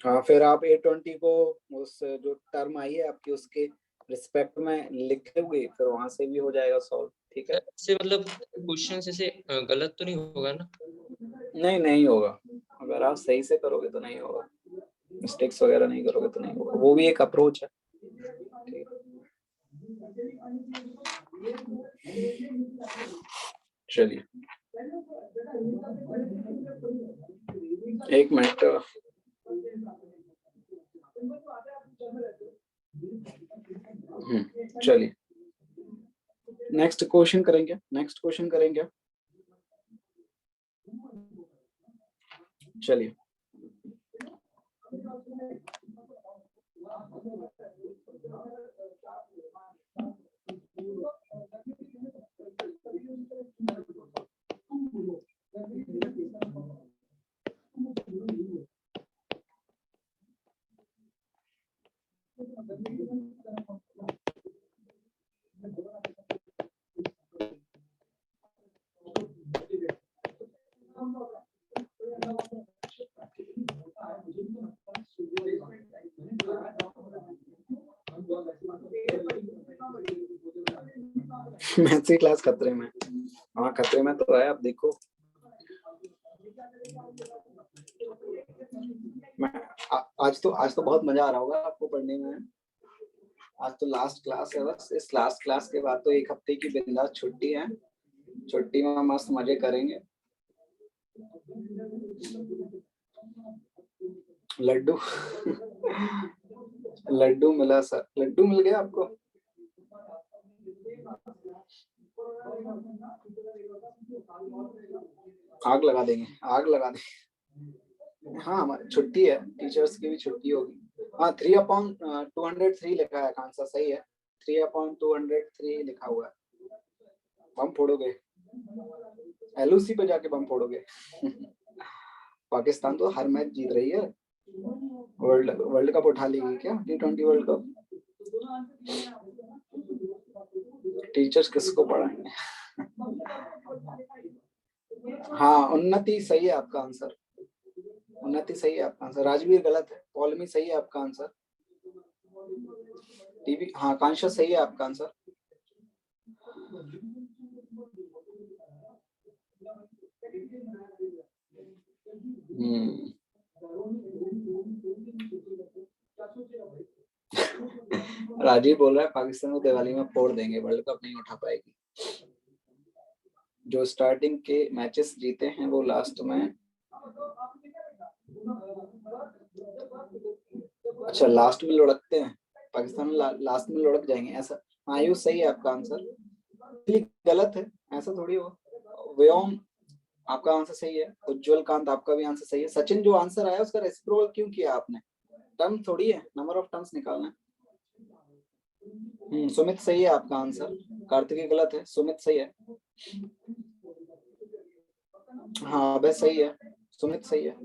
हाँ, फिर आप A20 को उस जो टर्म आई है आपकी उसके रिस्पेक्ट में लिखोगे, फिर वहां से भी हो जाएगा सॉल्व, ठीक है। से मतलब क्वेश्चन से गलत तो नहीं होगा ना। नहीं नहीं होगा, अगर आप सही से करोगे तो नहीं होगा, मिस्टेक्स वगैरह नहीं करोगे तो नहीं होगा, वो भी एक अप्रोच है, ठीक है। चलिए एक मिनट, चलिए नेक्स्ट क्वेश्चन करेंगे, चलिए। मैथ्स की क्लास खतरे में, हाँ खतरे में तो है, अब देखो मैं आज तो बहुत मजा आ रहा होगा आपको पढ़ने में, आज तो लास्ट क्लास है, बस इस लास्ट क्लास के बाद तो एक हफ्ते की बिंदास छुट्टी है, छुट्टी में मस्त मजे करेंगे। लड्डू लड्डू मिला सर, लड्डू मिल गया आपको। आग लगा देंगे, आग लगा देंगे। हाँ हमारी छुट्टी है, टीचर्स की भी छुट्टी होगी। हाँ 3/203 लिखा है आंसर, सही है, 3/203 लिखा हुआ है। बम फोड़ोगे, LOC पे जाके बम फोड़ोगे। पाकिस्तान तो हर मैच जीत रही है, वर्ल्ड कप उठा लेगी क्या? T20 world cup? टीचर्स किसको पढ़ाएंगे? हाँ, उन्नति सही है आपका आंसर। उन्नति सही है आपका आंसर। राजवीर गलत है। पॉलमी सही है आपका आंसर। टीवी, हाँ, कांशा सही है आपका आंसर। राजीव बोल रहा है पाकिस्तान को दिवाली में फोड़ देंगे, वर्ल्ड कप नहीं उठा पाएगी। जो स्टार्टिंग के मैचेस जीते हैं वो लास्ट में, अच्छा लास्ट में लुढ़कते हैं। पाकिस्तान लास्ट में लुढ़क जाएंगे ऐसा? आयुष सही है आपका आंसर। गलत है, ऐसा थोड़ी हो। व्योम आपका आंसर सही है। उज्जवल कांत आपका भी आंसर सही है। सचिन जो आंसर आया उसका रेसिप्रोकल क्यों किया आपने? टर्म थोड़ी है, नंबर ऑफ टर्म्स निकालना है। सुमित सही है आपका आंसर। कार्तिकी गलत है, सुमित सही है। हाँ बस सही है, सुमित सही है।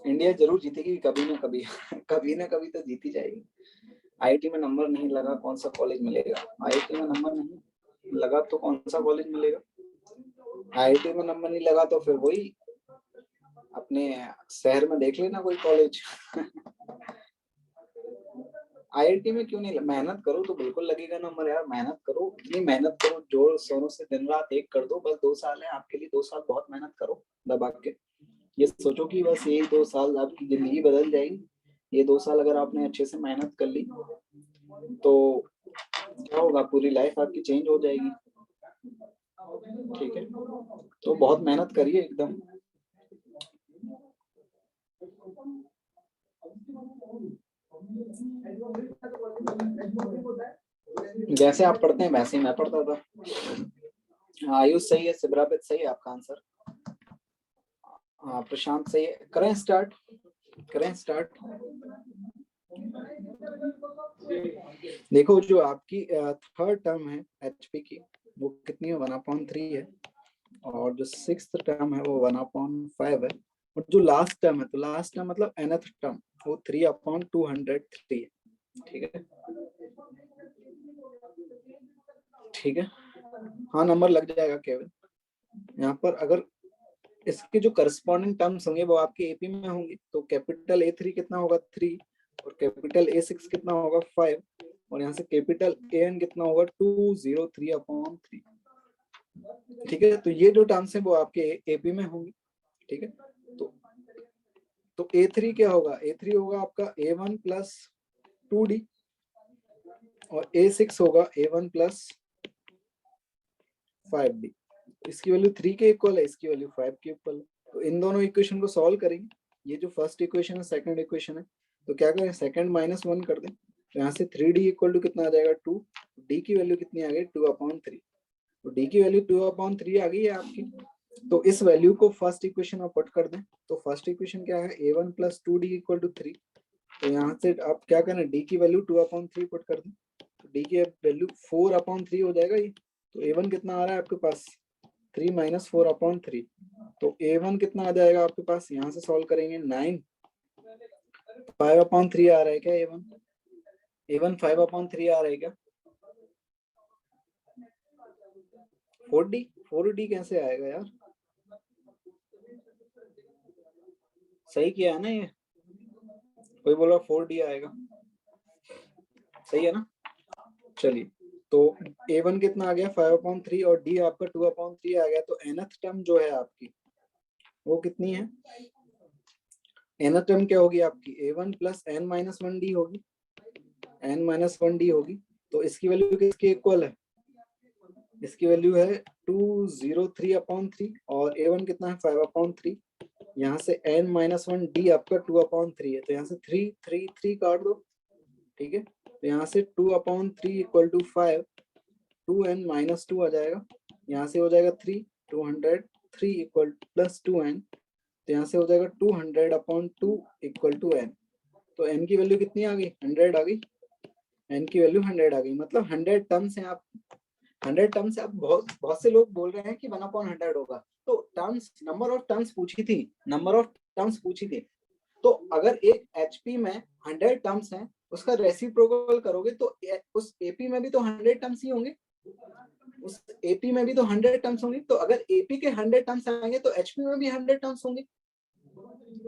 इंडिया जरूर जीतेगी कभी ना कभी। कभी ना कभी तो जीती जाएगी। आईआईटी में नंबर नहीं लगा कौन सा कॉलेज मिलेगा? आईआईटी में नंबर नहीं लगा तो कौन सा कॉलेज मिलेगा? आईआईटी में नंबर नहीं लगा तो फिर वही अपने शहर में देख लेना कोई कॉलेज। आईआईटी में क्यों नहीं? मेहनत करो तो बिल्कुल लगेगा नंबर यार। मेहनत करो, इतनी मेहनत करो, जोर शोरों से दिन रात एक कर दो। बस 2 साल है आपके लिए, 2 साल बहुत मेहनत करो दबा के। ये सोचो कि बस यही 2 साल आपकी जिंदगी बदल जाएगी। ये 2 साल अगर आपने अच्छे से मेहनत कर ली तो क्या होगा, पूरी लाइफ आपकी चेंज हो जाएगी। ठीक है, तो बहुत मेहनत करिए एकदम। जैसे आप पढ़ते हैं वैसे ही मैं पढ़ता था। आयुष सही है। सिब्राबित सही है आपका आंसर। हाँ, प्रशांत सही है। करें स्टार्ट, करें स्टार्ट। देखो जो आपकी थर्ड टर्म है एचपी की वो कितनी है? 1/3 है। और जो 6th टर्म है वो 1/5 है। और जो लास्ट टर्म है, तो लास्ट टर्म मतलब nth टर्म, वो 3/203 है। ठीक है, ठीक है। हाँ, नंबर लग जाएगा केवल। यहाँ पर अगर इसके जो करस्पॉन्डिंग टर्म्स होंगे वो आपके एपी में होंगे, तो कैपिटल A3 कितना होगा? 3, और कैपिटल A6 कितना होगा? 5, और यहाँ से कैपिटल AN कितना होगा? 203/3। ठीक है, तो ये जो टर्म्स है वो आपके एपी में होंगे। ठीक है, तो A3 क्या होगा? A3 होगा आपका A1 + 2D, और A6 होगा A1 + 5D। इसकी वैल्यू 3 के इक्वल है, इसकी वैल्यू 5 के इक्वल है। तो इन दोनों इक्वेशन को सॉल्व करेंगे। ये जो फर्स्ट इक्वेशन है, सेकंड इक्वेशन है, तो क्या करें? सेकंड -1 कर दें। तो यहाँ से 3D = कितना आ जाएगा? 2। D की वैल्यू कितनी आ गई? 2/3। तो D की वैल्यू 2/3 आ गई है आपकी। तो इस वैल्यू को फर्स्ट इक्वेशन में पुट कर दें। तो फर्स्ट इक्वेशन क्या है? A1 + 2D = 3। तो यहाँ से आप क्या करें? D की वैल्यू 2/3 पुट कर दें। तो D की वैल्यू 4/3 हो जाएगा ये। तो A1 कितना आ रहा है आपके पास? 3 - 4/3। तो A1 कितना आ जाएगा आपके पास? यहाँ से सॉल्व करेंगे 9। 5/3 आ रहा है क्या A1? A1 5/3 आ रहा है क्या? 4D कैसे आएगा यार? सही किया है ना ये? कोई बोला 4D आएगा, सही है ना? चलिए, तो A1 कितना आ गया? 5/3, और D आपका 2/3 आ गया। तो nth टर्म जो है आपकी वो कितनी है? nth टर्म क्या होगी आपकी? A1 + n-1D होगी। n-1D होगी। तो इसकी वैल्यू किसके इक्वल है? इसकी वैल्यू है 203/3, और A1 कितना है? 5/3। यहाँ से n-1D आपका 2/3 है, तो यहाँ से 3 3 3 काट दो। ठीक है, तो यहाँ से 2/3 = 5, 2n - 2 आ जाएगा। यहाँ से हो जाएगा 3, 203 + 2n, तो यहाँ से हो जाएगा 200/2 = n। तो n की वैल्यू कितनी आ गई? 100 आ गई। n की वैल्यू 100 आ गई, मतलब 100 टर्म्स हैं आप 100 टर्म्स अब बहुत से लोग बोल रहे हैं कि 1/100 होगा, तो टर्म्स, नंबर ऑफ टर्म्स पूछी थी, नंबर ऑफ टर्म्स पूछी थी, तो अगर एक एचपी में 100 टर्म्स हैं, उसका रेसिप्रोकल करोगे तो उस एपी में भी तो 100 टर्म्स ही होंगे, उस एपी में भी तो 100 टर्म्स होंगे, तो अगर एपी के 100 टर्म्स आएंगे तो एचपी में भी 100 टर्म्स होंगे,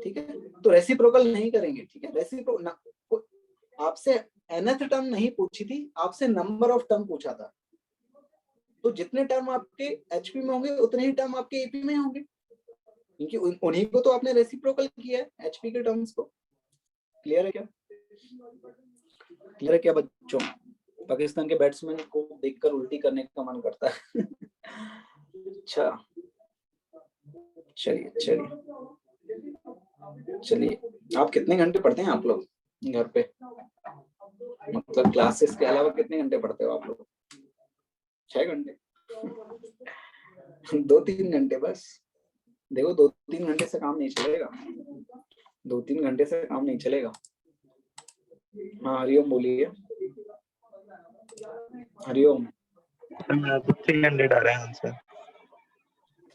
ठीक है। तो रेसिप्रोकल नहीं करेंगे, ठीक है। रेसिप्रोकल आपसे nth टर्म नहीं पूछी थी, आपसे नंबर ऑफ टर्म पूछा था, तो जितने टर्म आपके एचपी में होंगे उतने ही टर्म आपके एपी में होंगे, क्योंकि उन्हीं को तो आपने रेसिप्रोकल किया है एचपी के टर्म्स को। क्लियर है क्या? क्लियर है क्या बच्चों? पाकिस्तान के बैट्समैन को देखकर उल्टी करने का मन करता है। अच्छा, चलिए चलिए चलिए, आप कितने घंटे पढ़ते हैं आप लोग घर पे? मतलब क्लासेस के अलावा कितने घंटे पढ़ते हो आप लोग? 6 घंटे? 2-3 घंटे बस? देखो 2-3 घंटे से काम नहीं चलेगा, 2-3 घंटे से काम नहीं चलेगा। हाँ हरिओम बोलिए। हरिओम। मैं तो 300 आ रहा है आंसर।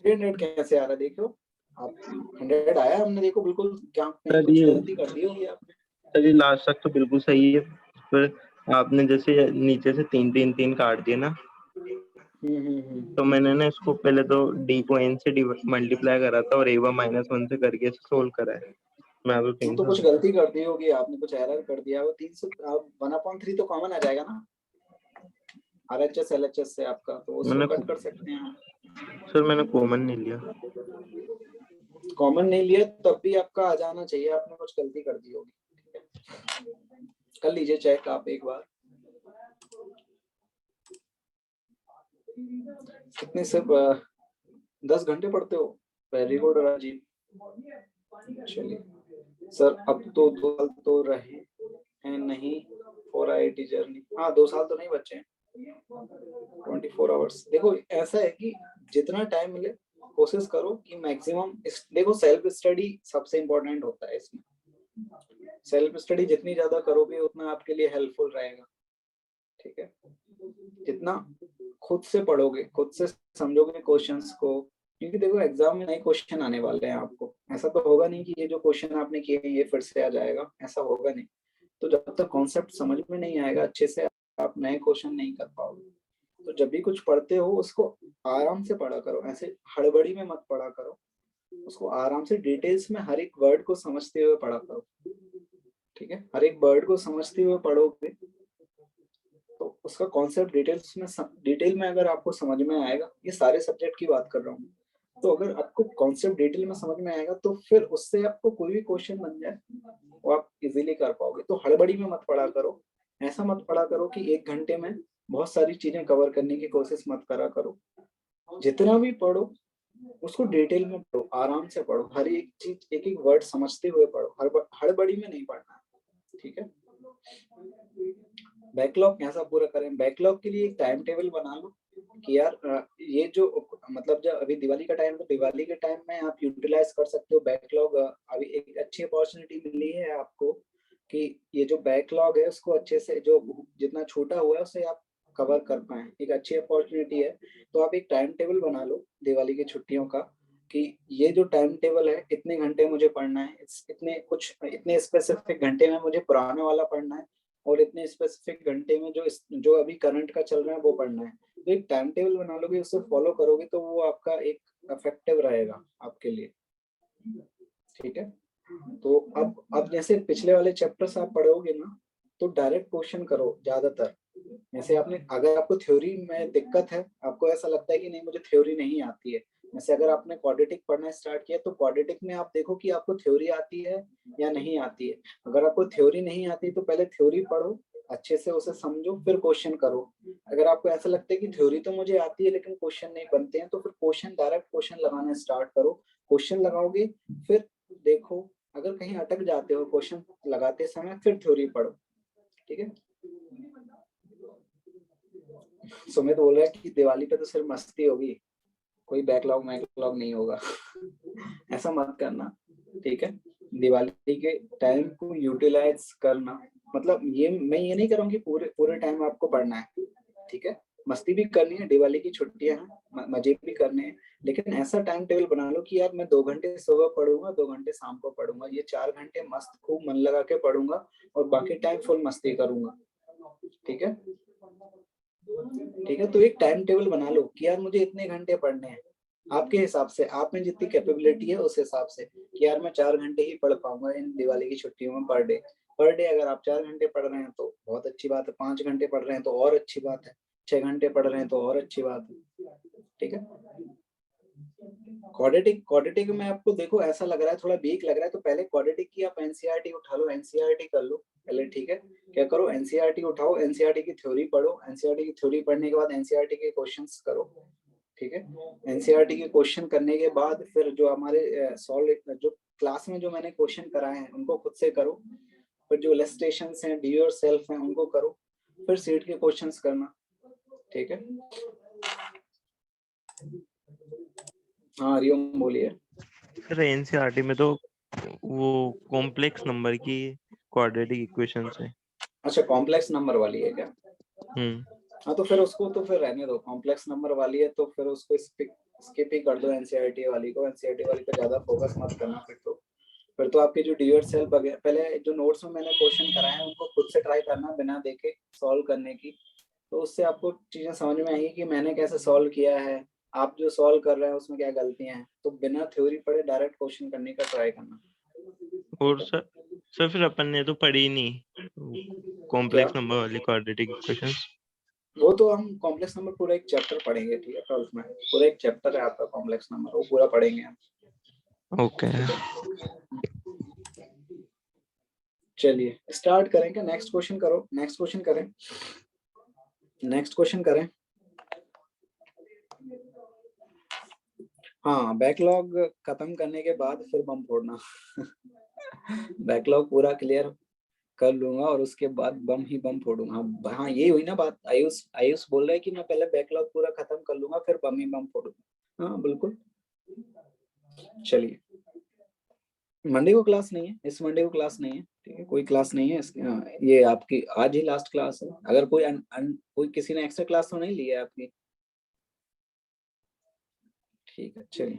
300 कैसे आ रहा है? देखो आप 100 आया हमने, देखो बिल्कुल, क्या सर कुछ ये गलती कर दी होगी आपने। सर ये लास्ट तक तो बिल्कुल सही है, पर आपने जैसे नीचे से 3 काट दिए ना, तो मैंने ना इसको पहले तो डी को एन से मल्टीप्लाई करा था और a1 -1 से करके सोल्व करा है। मैं तो कुछ गलती कर दी होगी आपने, कुछ एरर कर दिया वो। 300 आप 1/3 तो कॉमन आ जाएगा ना आरएचएस एलएचएस से आपका, तो उसको कट कर सकते हैं। सर मैंने कॉमन नहीं लिया। कॉमन नहीं लिया तब भी आपका आ जाना चाहिए, आपने कुछ गलती कर दी होगी। कर लीजिए चेक आप एक बार। कितने सिर्फ 10 घंटे पढ़ते हो? Very good Rajiv. चलिए सर, अब तो 2 साल तो रहे हैं नहीं फॉर आईआईटी जर्नी। हाँ 2 साल तो नहीं बचे हैं, 24 आवर्स। देखो ऐसा है कि जितना टाइम मिले कोशिश करो कि मैक्सिमम, देखो सेल्फ स्टडी सबसे इम्पोर्टेंट होता है इसमें। सेल्फ स्टडी जितनी ज्यादा करोगे उतना आपके लिए हेल्पफुल रहेगा, ठीक है। जितना खुद से पढ़ोगे, खुद से समझोगे क्वेश्चंस को, क्योंकि देखो एग्जाम में नए क्वेश्चन आने वाले हैं आपको, ऐसा तो होगा नहीं कि ये जो क्वेश्चन आपने किए ये फिर से आ जाएगा, ऐसा होगा नहीं। तो जब तक कॉन्सेप्ट समझ में नहीं आएगा अच्छे से, आप नए क्वेश्चन नहीं कर पाओगे। तो जब भी कुछ पढ़ते हो उसको आराम से पढ़ा करो, ऐसे हड़बड़ी में मत पढ़ा करो, उसको आराम से डिटेल्स में हर एक वर्ड को समझते हुए पढ़ा करो, ठीक है। हर एक वर्ड को समझते हुए पढ़ोगे तो उसका कॉन्सेप्ट डिटेल में अगर आपको समझ में आएगा, ये सारे सब्जेक्ट की बात कर रहा हूँ, तो अगर आपको कॉन्सेप्ट डिटेल में समझ में आएगा तो फिर उससे आपको कोई भी क्वेश्चन बन जाए वो आप इजीली कर पाओगे। तो हड़बड़ी में मत पढ़ा करो, ऐसा मत पढ़ा करो कि 1 घंटे में बहुत सारी चीजें कवर करने की कोशिश मत करा करो। जितना भी पढ़ो उसको डिटेल में पढ़ो, आराम से पढ़ो, हर एक चीज एक एक वर्ड समझते हुए पढ़ो, हड़बड़ी में नहीं पढ़ना, ठीक है। बैकलॉग कैसा पूरा करें? बैकलॉग के लिए एक टाइम टेबल बना लो कि यार ये जो मतलब जब अभी दिवाली का टाइम, तो दिवाली के टाइम में आप यूटिलाइज कर सकते हो बैकलॉग। अभी एक अच्छी अपॉर्चुनिटी मिली है आपको कि ये जो बैकलॉग है उसको अच्छे से, जो जितना छोटा हुआ है उसे आप कवर कर पाए, एक अच्छी अपॉर्चुनिटी है। तो आप एक टाइम टेबल बना लो दिवाली की छुट्टियों का कि ये जो टाइम टेबल है, इतने घंटे मुझे पढ़ना है, इतने स्पेसिफिक घंटे में मुझे पुराने वाला पढ़ना है, और इतने स्पेसिफिक घंटे में जो अभी करंट का चल रहा है वो पढ़ना है। तो एक टाइम टेबल बना लोगे, उससे फॉलो करोगे तो वो आपका एक इफेक्टिव रहेगा आपके लिए, ठीक है। तो अब जैसे पिछले वाले चैप्टर्स आप पढ़ोगे ना, तो डायरेक्ट क्वेश्चन करो ज्यादातर। जैसे अगर आपको थ्योरी में दिक्कत है, आपको ऐसा लगता है कि नहीं मुझे थ्योरी नहीं आती है, जैसे अगर आपने क्वाड्रेटिक पढ़ना स्टार्ट किया तो क्वाड्रेटिक में आप देखो कि आपको थ्योरी आती है या नहीं आती है। अगर आपको थ्योरी नहीं आती तो पहले थ्योरी पढ़ो, अच्छे से उसे समझो, फिर क्वेश्चन करो। अगर आपको ऐसा लगता है कि थ्योरी तो मुझे आती है लेकिन क्वेश्चन नहीं बनते हैं, तो फिर डायरेक्ट क्वेश्चन लगाना स्टार्ट करो। क्वेश्चन लगाओगे, फिर देखो अगर कहीं अटक जाते हो क्वेश्चन लगाते समय, फिर थ्योरी पढ़ो, ठीक है। सुमित बोल रहा है कि दिवाली पे तो सिर्फ मस्ती होगी, कोई बैकलॉग नहीं होगा। ऐसा मत करना, ठीक है। दिवाली के टाइम को यूटिलाइज करना, मतलब मैं ये नहीं करूँगी पूरे टाइम आपको पढ़ना है, ठीक है। मस्ती भी करनी है, दिवाली की छुट्टियां हैं, मजे भी करने हैं, लेकिन ऐसा टाइम टेबल बना लो कि यार मैं 2 घंटे सुबह पढ़ूंगा, 2 घंटे शाम को पढ़ूंगा, ये 4 घंटे मस्त खूब मन लगा के पढ़ूंगा और बाकी टाइम फुल मस्ती करूंगा। ठीक है, ठीक है। तो एक टाइम टेबल बना लो कि यार मुझे इतने घंटे पढ़ने हैं, आपके हिसाब से, आप में जितनी कैपेबिलिटी है उस हिसाब से, कि यार मैं 4 घंटे ही पढ़ पाऊंगा इन दिवाली की छुट्टियों में पर डे। पर डे अगर आप 4 घंटे पढ़ रहे हैं तो बहुत अच्छी बात है, 5 घंटे पढ़ रहे हैं तो और अच्छी बात है, 6 घंटे पढ़ रहे हैं तो और अच्छी बात है। ठीक है, क्वाड्रेटिक में आपको देखो ऐसा लग रहा है, थोड़ा वीक लग रहा है, तो पहले क्वाड्रेटिक की आप एनसीईआरटी उठा लो, एनसीईआरटी कर लो पहले। ठीक है, क्या करो, एनसीईआरटी उठाओ, एनसीईआरटी की थ्योरी पढ़ो, एनसीईआरटी की थ्योरी पढ़ने के बाद एनसीईआरटी के क्वेश्चंस करो। ठीक है, एनसीईआरटी के क्वेश्चन करने के बाद फिर जो हमारे सॉल्व, जो क्लास में जो मैंने क्वेश्चन कराए हैं उनको खुद से करो, फिर जो इलस्ट्रेशंस हैं, डू योरसेल्फ हैं, उनको करो, फिर सीट के क्वेश्चंस करना। ठीक है, हाँ हरिओम बोलिए। सर एनसीईआरटी में तो वो कॉम्प्लेक्स नंबर की क्वाड्रेटिक इक्वेशन है। अच्छा, कॉम्प्लेक्स नंबर वाली है क्या? हाँ तो फिर उसको तो फिर रहने दो, कॉम्प्लेक्स नंबर वाली है तो फिर उसको स्किप ही कर दो, एनसीईआरटी वाली को, एनसीईआरटी वाली पे ज्यादा फोकस मत करना। फिर तो आपके जो डू योरसेल्फ वगैरह, पहले जो नोट्स में मैंने क्वेश्चन कराए हैं उनको खुद से ट्राई करना बिना देखे सॉल्व करने की, तो उससे आपको चीजें समझ में आएंगी कि मैंने कैसे सॉल्व किया है, आप जो सॉल्व कर रहे हैं उसमें क्या गलतियां हैं। तो बिना थ्योरी पढ़े डायरेक्ट क्वेश्चन करने का ट्राई करना। और सर फिर अपन ने तो पढ़ी नहीं कॉम्प्लेक्स नंबर वाली क्वाड्रेटिक इक्वेशंस। वो तो हम कॉम्प्लेक्स नंबर पूरा एक चैप्टर पढ़ेंगे। ठीक है, 12th में पूरा एक चैप्टर है आपका कॉम्प्लेक्स नंबर, वो पूरा पढ़ेंगे हम। ओके चलिए स्टार्ट करें क्या? नेक्स्ट क्वेश्चन करो, नेक्स्ट क्वेश्चन करें, नेक्स्ट क्वेश्चन करें। हाँ, बैकलॉग खत्म करने के बाद फिर बम फोड़ना। बैकलॉग पूरा क्लियर कर लूंगा और उसके बाद बम ही बम फोड़ूंगा। हाँ ये हुई ना बात, आयुष आयुष बोल रहा है कि मैं पहले बैकलॉग पूरा खत्म कर लूंगा फिर बम ही बम फोड़ूंगा। हाँ बिल्कुल। चलिए, मंडे को क्लास नहीं है, इस मंडे को क्लास नहीं है। ठीक है, कोई क्लास नहीं है ये आपकी आज ही लास्ट क्लास है। अगर कोई कोई किसी ने एक्स्ट्रा क्लास तो नहीं ली है आपकी? ठीक है, चलिए।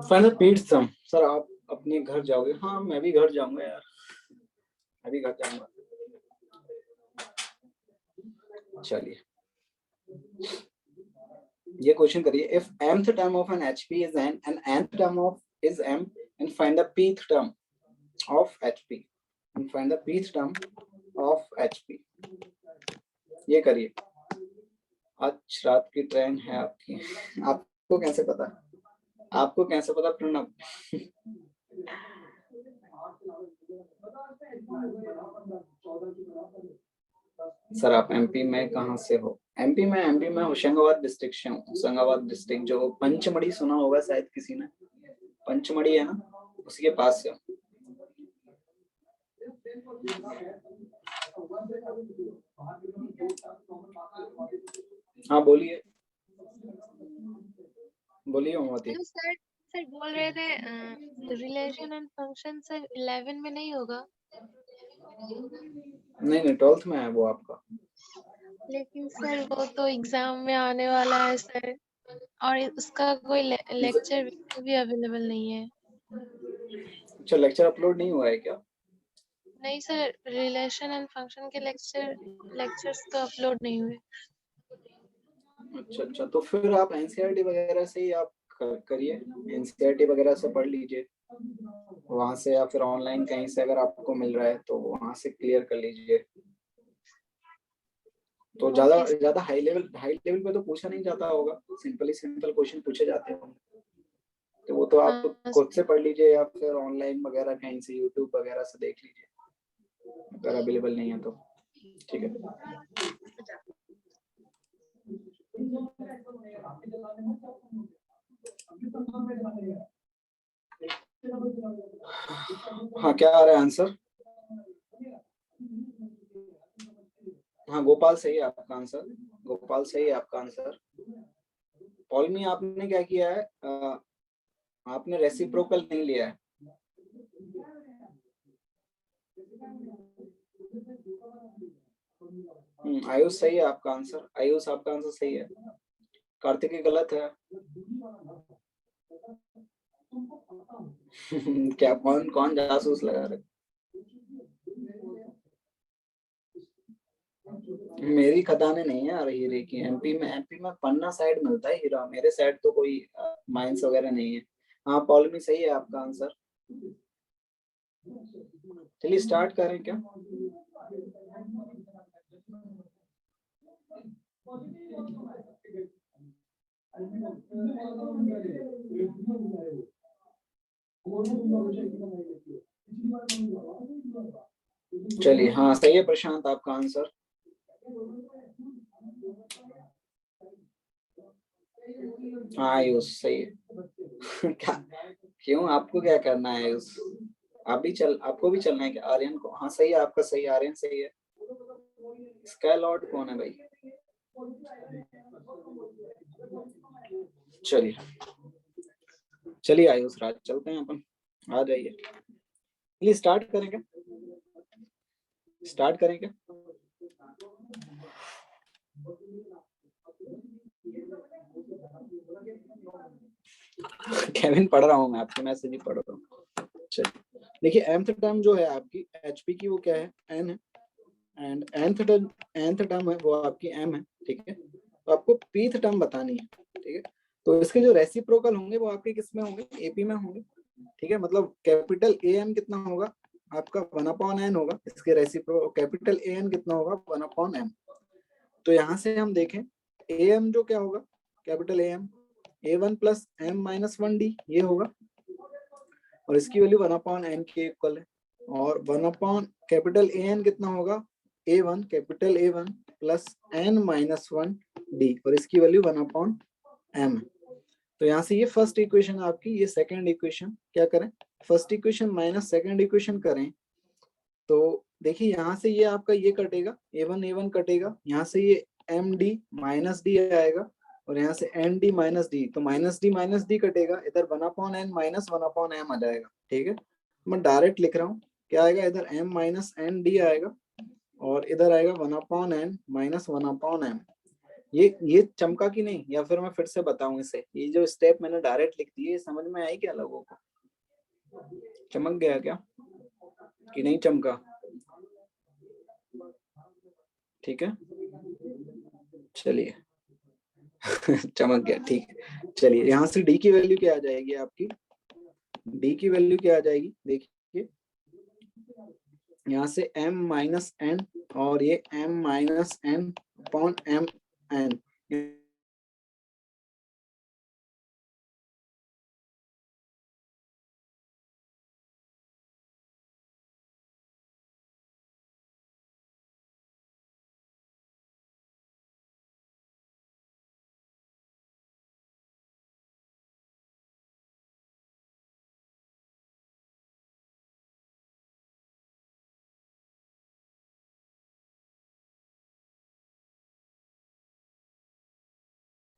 फाइनल पीट सम सर, आप अपने घर जाओगे? हाँ मैं भी घर जाऊंगा यार, मैं भी घर जाऊंगा। चलिए ये क्वेश्चन करिए, if mth term of an HP is n and nth term of is m and find the pth term of HP and find the pth term of HP। ये करिए। आज रात की ट्रेन है आपकी। आपको कैसे पता? आपको कैसे पता प्रणव? सर आप एमपी में कहाँ से हो? एमपी में होशंगाबाद डिस्ट्रिक्ट से हूँ। होशंगाबाद डिस्ट्रिक्ट जो पंचमढ़ी सुना होगा शायद किसी ने, पंचमढ़ी है ना, उसी के पास से। हाँ बोलिए, बोलिए मोती। सर सर बोल रहे थे रिलेशन एंड फंक्शन सर 11 में नहीं होगा? नहीं 12th में है वो आपका। लेकिन सर वो तो एग्जाम में आने वाला है सर, और उसका कोई लेक्चर भी अवेलेबल नहीं है। अच्छा, लेक्चर अपलोड नहीं हुआ है क्या? नहीं सर, रिलेशन एंड फंक्शन के लेक्चर्स तो अपलोड नहीं हुए। अच्छा, तो फिर आप एनसीईआरटी वगैरह से ही आप करिए, एनसीईआरटी वगैरह से पढ़ लीजिए वहां से, या फिर ऑनलाइन कहीं से अगर आपको मिल रहा है तो वहां से क्लियर कर लीजिए। तो ज्यादा हाई लेवल पे तो पूछा नहीं जाता होगा, सिंपल क्वेश्चन पूछे जाते होंगे, तो वो तो आप हाँ खुद से पढ़ लीजिए या फिर ऑनलाइन वगैरह कहीं से यूट्यूब वगैरह से देख लीजिए अगर अवेलेबल नहीं है तो। ठीक है, हाँ क्या आ रहा है आंसर? हाँ गोपाल सही है आपका आंसर, गोपाल सही है आपका आंसर। पॉलमी आपने क्या किया है, आपने रेसिप्रोकल नहीं लिया है। आयुष सही है आपका आंसर, आयुष आपका आंसर सही है। कार्तिक गलत है। क्या कौन जासूस लगा रहे? मेरी खदानें नहीं है यार हीरे की, एमपी में पन्ना साइड मिलता है हीरा, मेरे साइड तो कोई माइंस वगैरह नहीं है। हाँ पॉलमी सही है आपका आंसर। चलिए स्टार्ट करें क्या? चलिए हाँ सही है प्रशांत आपका आंसर। हाँ आयुष सही है। क्या क्यों आपको क्या करना है आयुष? आपको भी चलना है क्या आर्यन को? हाँ सही है आपका, सही आर्यन सही है। स्काई लॉर्ड कौन है भाई? चलिए आयुष राज चलते हैं अपन, आ जाइए। प्लीज स्टार्ट करें क्या? केविन पढ़ रहा हूँ मैं, आपके मैसेज ही पढ़ रहा हूँ। चलिए देखिए nth टर्म जो है आपकी HP की वो क्या है, n है, एंड nth टर्म है वो आपकी m है। ठीक है, तो आपको pth टर्म बतानी है। ठीक है, तो इसके जो रेसिप्रोकल होंगे वो आपके किस में होंगे, AP में होंगे। ठीक है, मतलब कैपिटल AM कितना होगा आपका 1/n होगा, इसके रेसिप्रो कैपिटल AN कितना होगा 1/m। तो यहाँ से हम देखें AM जो क्या होगा, capital AM A1 plus m minus 1d ये होगा, और इसकी वैल्यू 1/n के इक्वल है। और 1/ कैपिटल AN कितना होगा, A1 capital A1 plus n minus 1d, और इसकी वैल्यू 1/m। तो यहाँ से ये फर्स्ट इक्वेशन आपकी, ये सेकंड इक्वेशन क्या करें, first equation minus second equation करें तो देखिए यहाँ से ये आपका ये कटेगा, A1 कटेगा, यहाँ से ये MD माइनस D आएगा, और यहाँ से ND माइनस D, तो माइनस D कटेगा, इधर 1/n माइनस 1/m आ जाएगा। ठीक है, मैं डायरेक्ट लिख रहा हूँ, क्या आएगा, इधर M माइनस ND आएगा और इधर आएगा 1/n माइनस 1/m। ये चमका कि नहीं, या फिर मैं फिर से बताऊं इसे, ये जो स्टेप मैंने डायरेक्ट लिख दी है समझ में आई क्या लोगों को? चमक गया क्या कि नहीं चमका? ठीक है चलिए। चमक गया, ठीक है। चलिए यहाँ से D की वैल्यू क्या आ जाएगी आपकी, D की वैल्यू क्या आ जाएगी देखिए, यहाँ से M माइनस N और ये M minus N upon MN।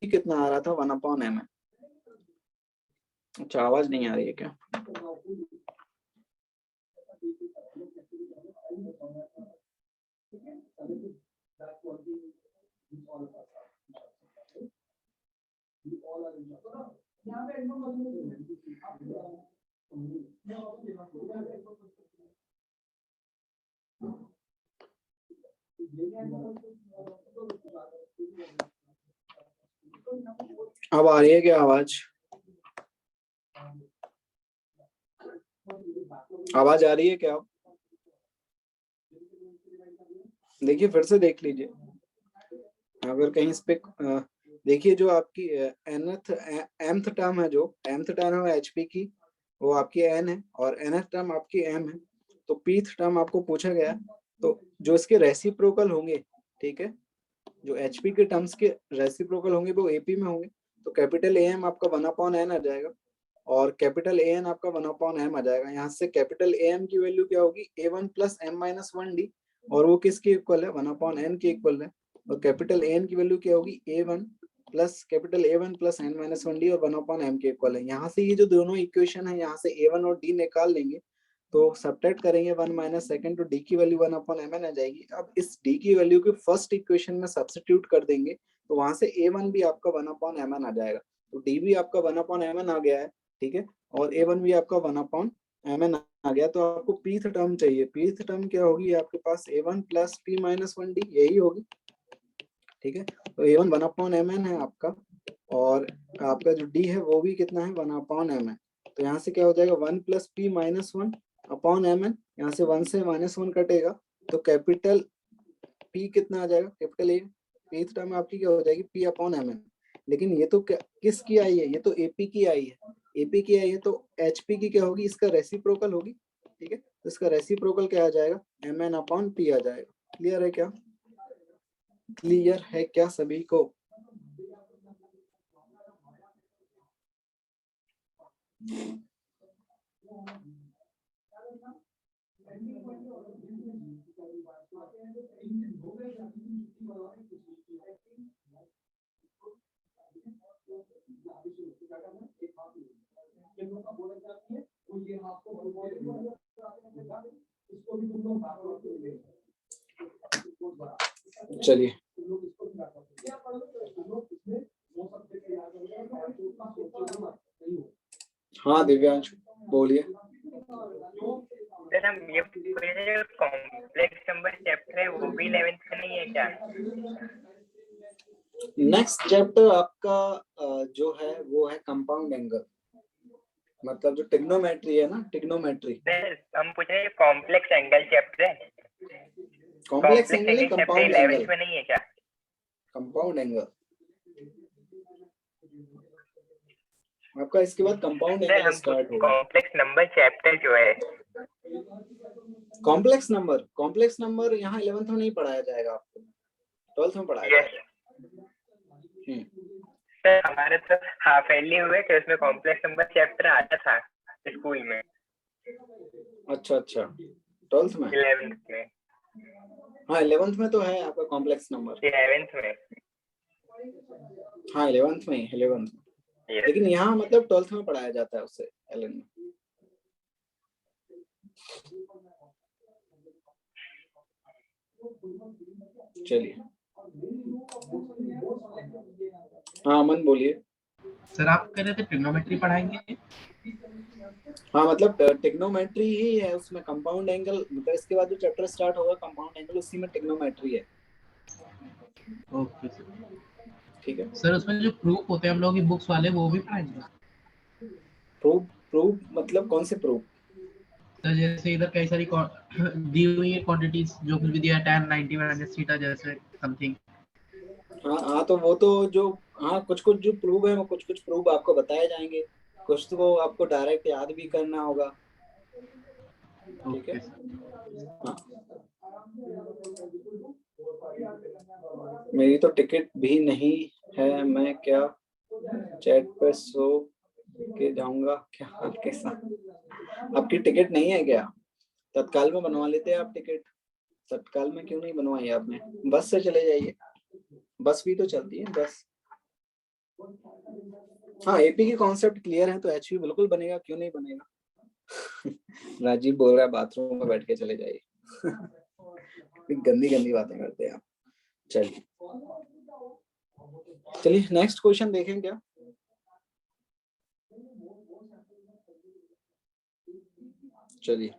कितना आ रहा था 1/m। अच्छा आवाज नहीं आ रही है क्या? अब आ रही है क्या आवाज? आवाज आ रही है क्या? देखिए फिर से देख लीजिए, अगर कहीं इस पे देखिए जो आपकी mth टर्म है, जो mth टर्म है HP की, वो आपकी n है और nth टर्म आपकी m है, तो pth टर्म आपको पूछा गया है, तो जो इसके रेसिप्रोकल होंगे, ठीक है, जो HP के टर्म्स के रेसिप्रोकल होंगे वो AP में होंगे, तो कैपिटल AM आपका 1/n आ जाएगा और कैपिटल AN आपका 1/m आ जाएगा। यहाँ से कैपिटल AM की वैल्यू क्या होगी, A1 + m-1d, और वो किसके इक्वल है, 1/n के इक्वल है। और कैपिटल AN की वैल्यू क्या होगी, A1 + कैपिटल A1 + n-1d और 1/m के इक्वल है। यहाँ से ये जो दोनों इक्वेशन है, यहाँ से A1 और D निकाल लेंगे, तो सब्ट्रैक्ट करेंगे 1 - सेकंड, तो D की वैल्यू 1/mn आ जाएगी। अब इस D की वैल्यू को फर्स्ट इक्वेशन में सब्स्टिट्यूट कर देंगे, तो वहां से A1 भी आपका 1/mn आ जाएगा, तो D भी आपका 1/mn आ गया है, ठीक है, और A1 भी आपका 1/mn आ गया। तो आपको pth टर्म चाहिए, pth टर्म क्या होगी आपके पास, A1 + p-1d, यही होगी, ठीक है। तो A1 1/mn है आपका, और आपका जो D है वो भी कितना है, 1/mn। तो यहाँ से क्या हो जाएगा, 1 + p-1/mn, यहाँ से 1 से -1 कटेगा, तो कैपिटल P कितना आ जाएगा, कैपिटल A, pth टर्म आपकी क्या हो जाएगी, p/mn। लेकिन ये तो किसकी आई है, ये तो AP की आई है, AP की आई है, तो HP की क्या होगी, इसका रेसिप्रोकल होगी, ठीक है, तो इसका रेसिप्रोकल क्या आ जाएगा, mn/p आ जाएगा। क्लियर है क्या, क्लियर है क्या सभी को? चलिए, हाँ दिव्यांश बोलिए। सर हम ये कॉम्प्लेक्स नंबर चैप्टर है वो भी 11th का नहीं है क्या? नेक्स्ट चैप्टर आपका जो है वो है कंपाउंड एंगल, मतलब जो ट्रिग्नोमेट्री है ना, ट्रिग्नोमेट्री। हम पूछ रहे हैं कॉम्प्लेक्स एंगल चैप्टर है, कॉम्प्लेक्स एंगल है, कंपाउंड एंगल 11th में नहीं है क्या? कंपाउंड एंगल आपका इसके बाद कंपाउंड एंगल स्टार्ट होगा। कॉम्प्लेक्स नंबर चैप्टर जो है, कॉम्प्लेक्स नंबर यहाँ 11th में नहीं पढ़ाया जाएगा, आपको 12th में पढ़ाया जाएगा। सर हमारे तो हाफ ईयरली हुए थे, उसमें कॉम्प्लेक्स नंबर चैप्टर आता था स्कूल में। अच्छा 12th में, 11th में, हाँ 11th में तो है आपका कॉम्प्लेक्स नंबर, 11th में, हाँ 11th में, 11th में, लेकिन यहाँ मतलब 12th में पढ़ाया जाता है उससे एलन में। चलिए, हाँ अमन बोलिए। सर आप कह रहे थे ट्रिग्नोमेट्री पढ़ाएंगे? हाँ मतलब ट्रिग्नोमेट्री ही है उसमें, कंपाउंड एंगल मतलब इसके बाद जो चैप्टर स्टार्ट होगा कंपाउंड एंगल, उसी में ट्रिग्नोमेट्री है। ओके सर, ठीक है सर उसमें जो प्रूफ होते हैं हम लोग की बुक्स वाले, वो भी पढ़ाएंगे? प्रूफ मतलब कौन से प्रूफ? सर जैसे इधर कई सारी दी हुई है क्वांटिटीज, जो कुछ भी दिया है tan 90 माइनस थीटा जैसे समथिंग। हाँ तो वो तो जो, हाँ कुछ जो प्रूफ है वो कुछ प्रूफ आपको बताए जाएंगे, कुछ तो आपको डायरेक्ट याद भी करना होगा, ठीक है। हाँ मेरी तो टिकट भी नहीं है, मैं क्या चैट पे सो के जाऊंगा क्या आपके साथ? आपकी टिकट नहीं है क्या? तत्काल में बनवा लेते हैं आप टिकट, तत्काल में क्यों नहीं बनवाई आपने? बस से चले जाइए, बस भी तो चलती है बस। हाँ एपी की कॉन्सेप्ट क्लियर है तो एचपी बिल्कुल बनेगा, क्यों नहीं बनेगा? राजीव बोल रहा है बाथरूम में बैठ के चले जाइए। गंदी बातें करते हैं आप। चलिए नेक्स्ट क्वेश्चन देखें क्या? चलिए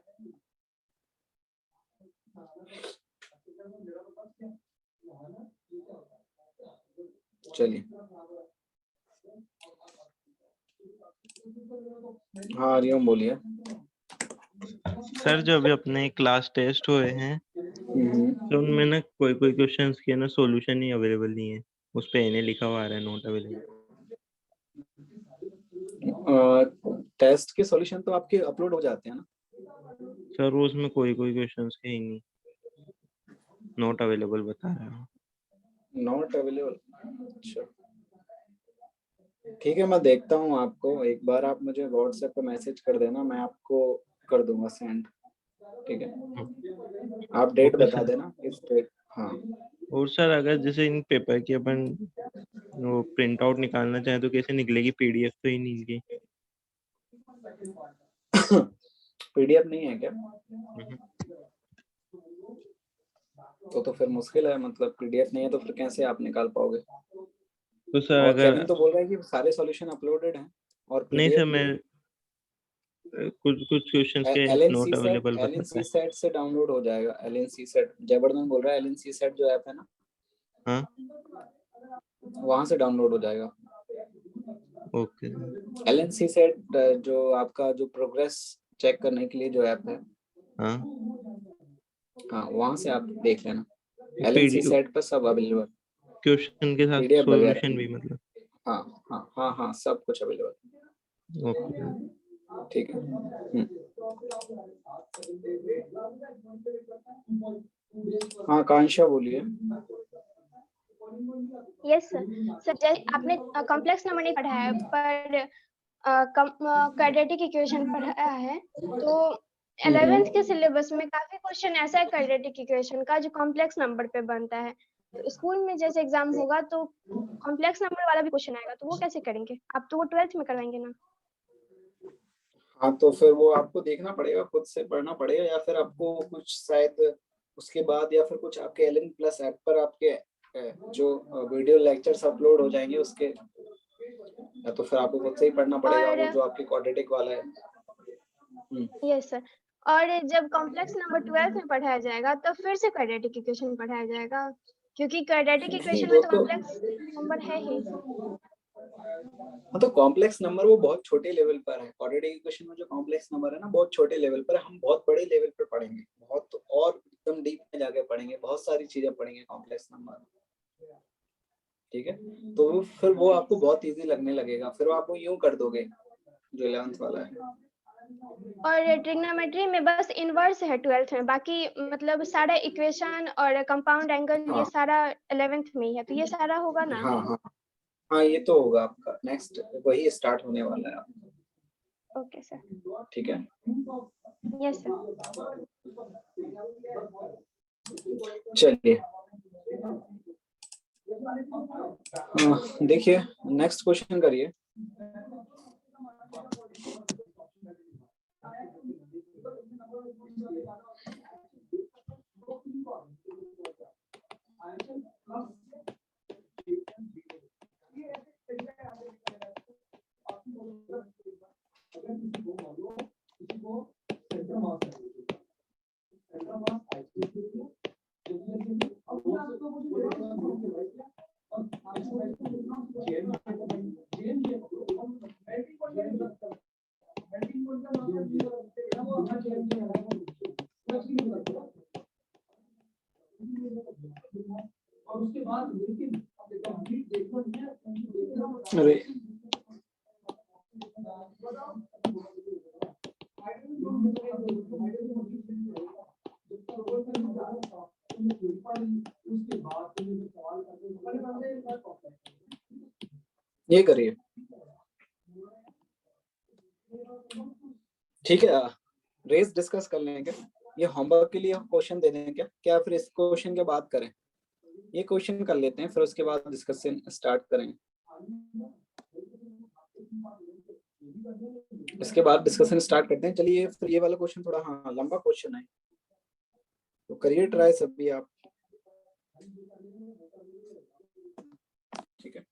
हाँ हरिओम बोलिए। सर जो अभी अपने क्लास टेस्ट हुए हैं तो उनमें ना कोई कोई क्वेश्चंस के ना सॉल्यूशन ही अवेलेबल नहीं है, उस पे एनए लिखा हुआ आ रहा है, नॉट अवेलेबल। टेस्ट के सॉल्यूशन तो आपके अपलोड हो जाते हैं ना सर वो उसमें कोई कोई क्वेश्चंस के ही नहीं, नॉट अवेलेबल बता रहा है। नॉट अवेलेबल, अच्छा ठीक है, मैं देखता हूँ आपको, एक बार आप मुझे व्हाट्सएप पे मैसेज कर देना, मैं आपको कर दूंगा सेंड, ठीक है, आप डेट ओके बता सर। देना इस डेट। हाँ और सर अगर जैसे इन पेपर की अपन वो प्रिंट आउट निकालना चाहे तो कैसे निकलेगी, पीडीएफ तो ही नहीं निकली। पीडीएफ नहीं है क्या? तो फिर मुश्किल है, मतलब पीडीएफ नहीं है तो फिर कैसे आप निकाल पाओगे? तो सर और अगर केविन तो बोल रहा है कि सारे सॉल्यूशन अपलोडेड हैं और नहीं सर, पीडीएफ मैं कुछ कुछ क्वेश्चंस के नॉट अवेलेबल बताता एलएनसी है। सेट से डाउनलोड हो जाएगा। एलएनसी सेट जबरदस्त बोल रहा है, एलएनसी सेट जो ऐप है ना, हाँ वहां से डाउनलोड हो जाएगा। ओके। एलएनसी सेट जो आपका जो प्रोग्रेस चेक करने के लिए जो ऐप है, हाँ हाँ वहां से आप देख लेना, एलएनसी पीडीएफ सेट पर सब अवेलेबल, क्वेश्चन के साथ पीडीएफ सॉल्यूशन भी वगैरह, मतलब। हाँ हाँ हाँ हाँ सब कुछ अवेलेबल, ओके ठीक है। हाँ कांशा बोलिए। Yes sir. सर जैसे आपने कॉम्प्लेक्स नंबर नहीं पढ़ा है पर क्वाड्रेटिक इक्वेशन पढ़ा है, तो 11th के सिलेबस में काफी क्वेश्चन ऐसा है क्वाड्रेटिक इक्वेशन का जो कॉम्प्लेक्स नंबर पे बनता है। तो स्कूल में जैसे एग्जाम होगा तो कॉम्प्लेक्स नंबर वाला भी क्वेश्चन आएगा, तो वो कैसे करेंगे आप? तो वो 12th में करवाएंगे ना? हाँ तो फिर वो आपको देखना पड़ेगा, खुद से पढ़ना पड़ेगा, या फिर आपको कुछ शायद उसके बाद, या फिर कुछ आपके एलन प्लस ऐप पर आपके जो वीडियो लेक्चर्स अपलोड हो जाएंगे उसके, या तो फिर आपको खुद से ही पढ़ना पड़ेगा और वो जो आपके क्वाड्रेटिक वाला है। Yes sir. और जब कॉम्प्लेक्स नंबर 12th में पढ़ाया जाएगा तो फिर से क्वाड्रेटिक इक्वेशन पढ़ाया जाएगा, क्योंकि क्वाड्रेटिक नहीं इक्वेशन में वो तो तो, कॉम्प्लेक्स नंबर है ही। हाँ तो कॉम्प्लेक्स नंबर वो बहुत छोटे लेवल पर है, क्वाड्रेटिक इक्वेशन में जो कॉम्प्लेक्स नंबर है ना बहुत छोटे लेवल पर, हम बहुत बड़े लेवल पर पढ़ेंगे, बहुत और एकदम डीप में जाके पढ़ेंगे, बहुत सारी चीजें पढ़ेंगे कॉम्प्लेक्स नंबर, ठीक है। तो फिर वो आपको बहुत इजी लगने लगेगा, फिर आप वो यूं कर दोगे जो 11th वाला है। और ट्रिग्नोमेट्री में बस इनवर्स है 12th में, बाकी मतलब सारा इक्वेशन और कंपाउंड एंगल ये हाँ सारा 11th में ही है, तो ये सारा होगा ना? हाँ हाँ हाँ ये तो होगा आपका, नेक्स्ट वही स्टार्ट होने वाला है आपका, ओके सर। ठीक है। Yes sir. चलिए देखिए नेक्स्ट क्वेश्चन करिए। अरे ये करिए, ठीक है। रेस डिस्कस कर लेंगे, ये होमवर्क के लिए क्वेश्चन दे दें क्या, क्या फिर इस क्वेश्चन के बाद करें? ये क्वेश्चन कर लेते हैं फिर उसके बाद डिस्कशन स्टार्ट करेंगे, इसके बाद डिस्कशन स्टार्ट करते हैं। चलिए फिर ये वाला क्वेश्चन थोड़ा हाँ लंबा क्वेश्चन है, तो करिए ट्राई सभी आप, ठीक है।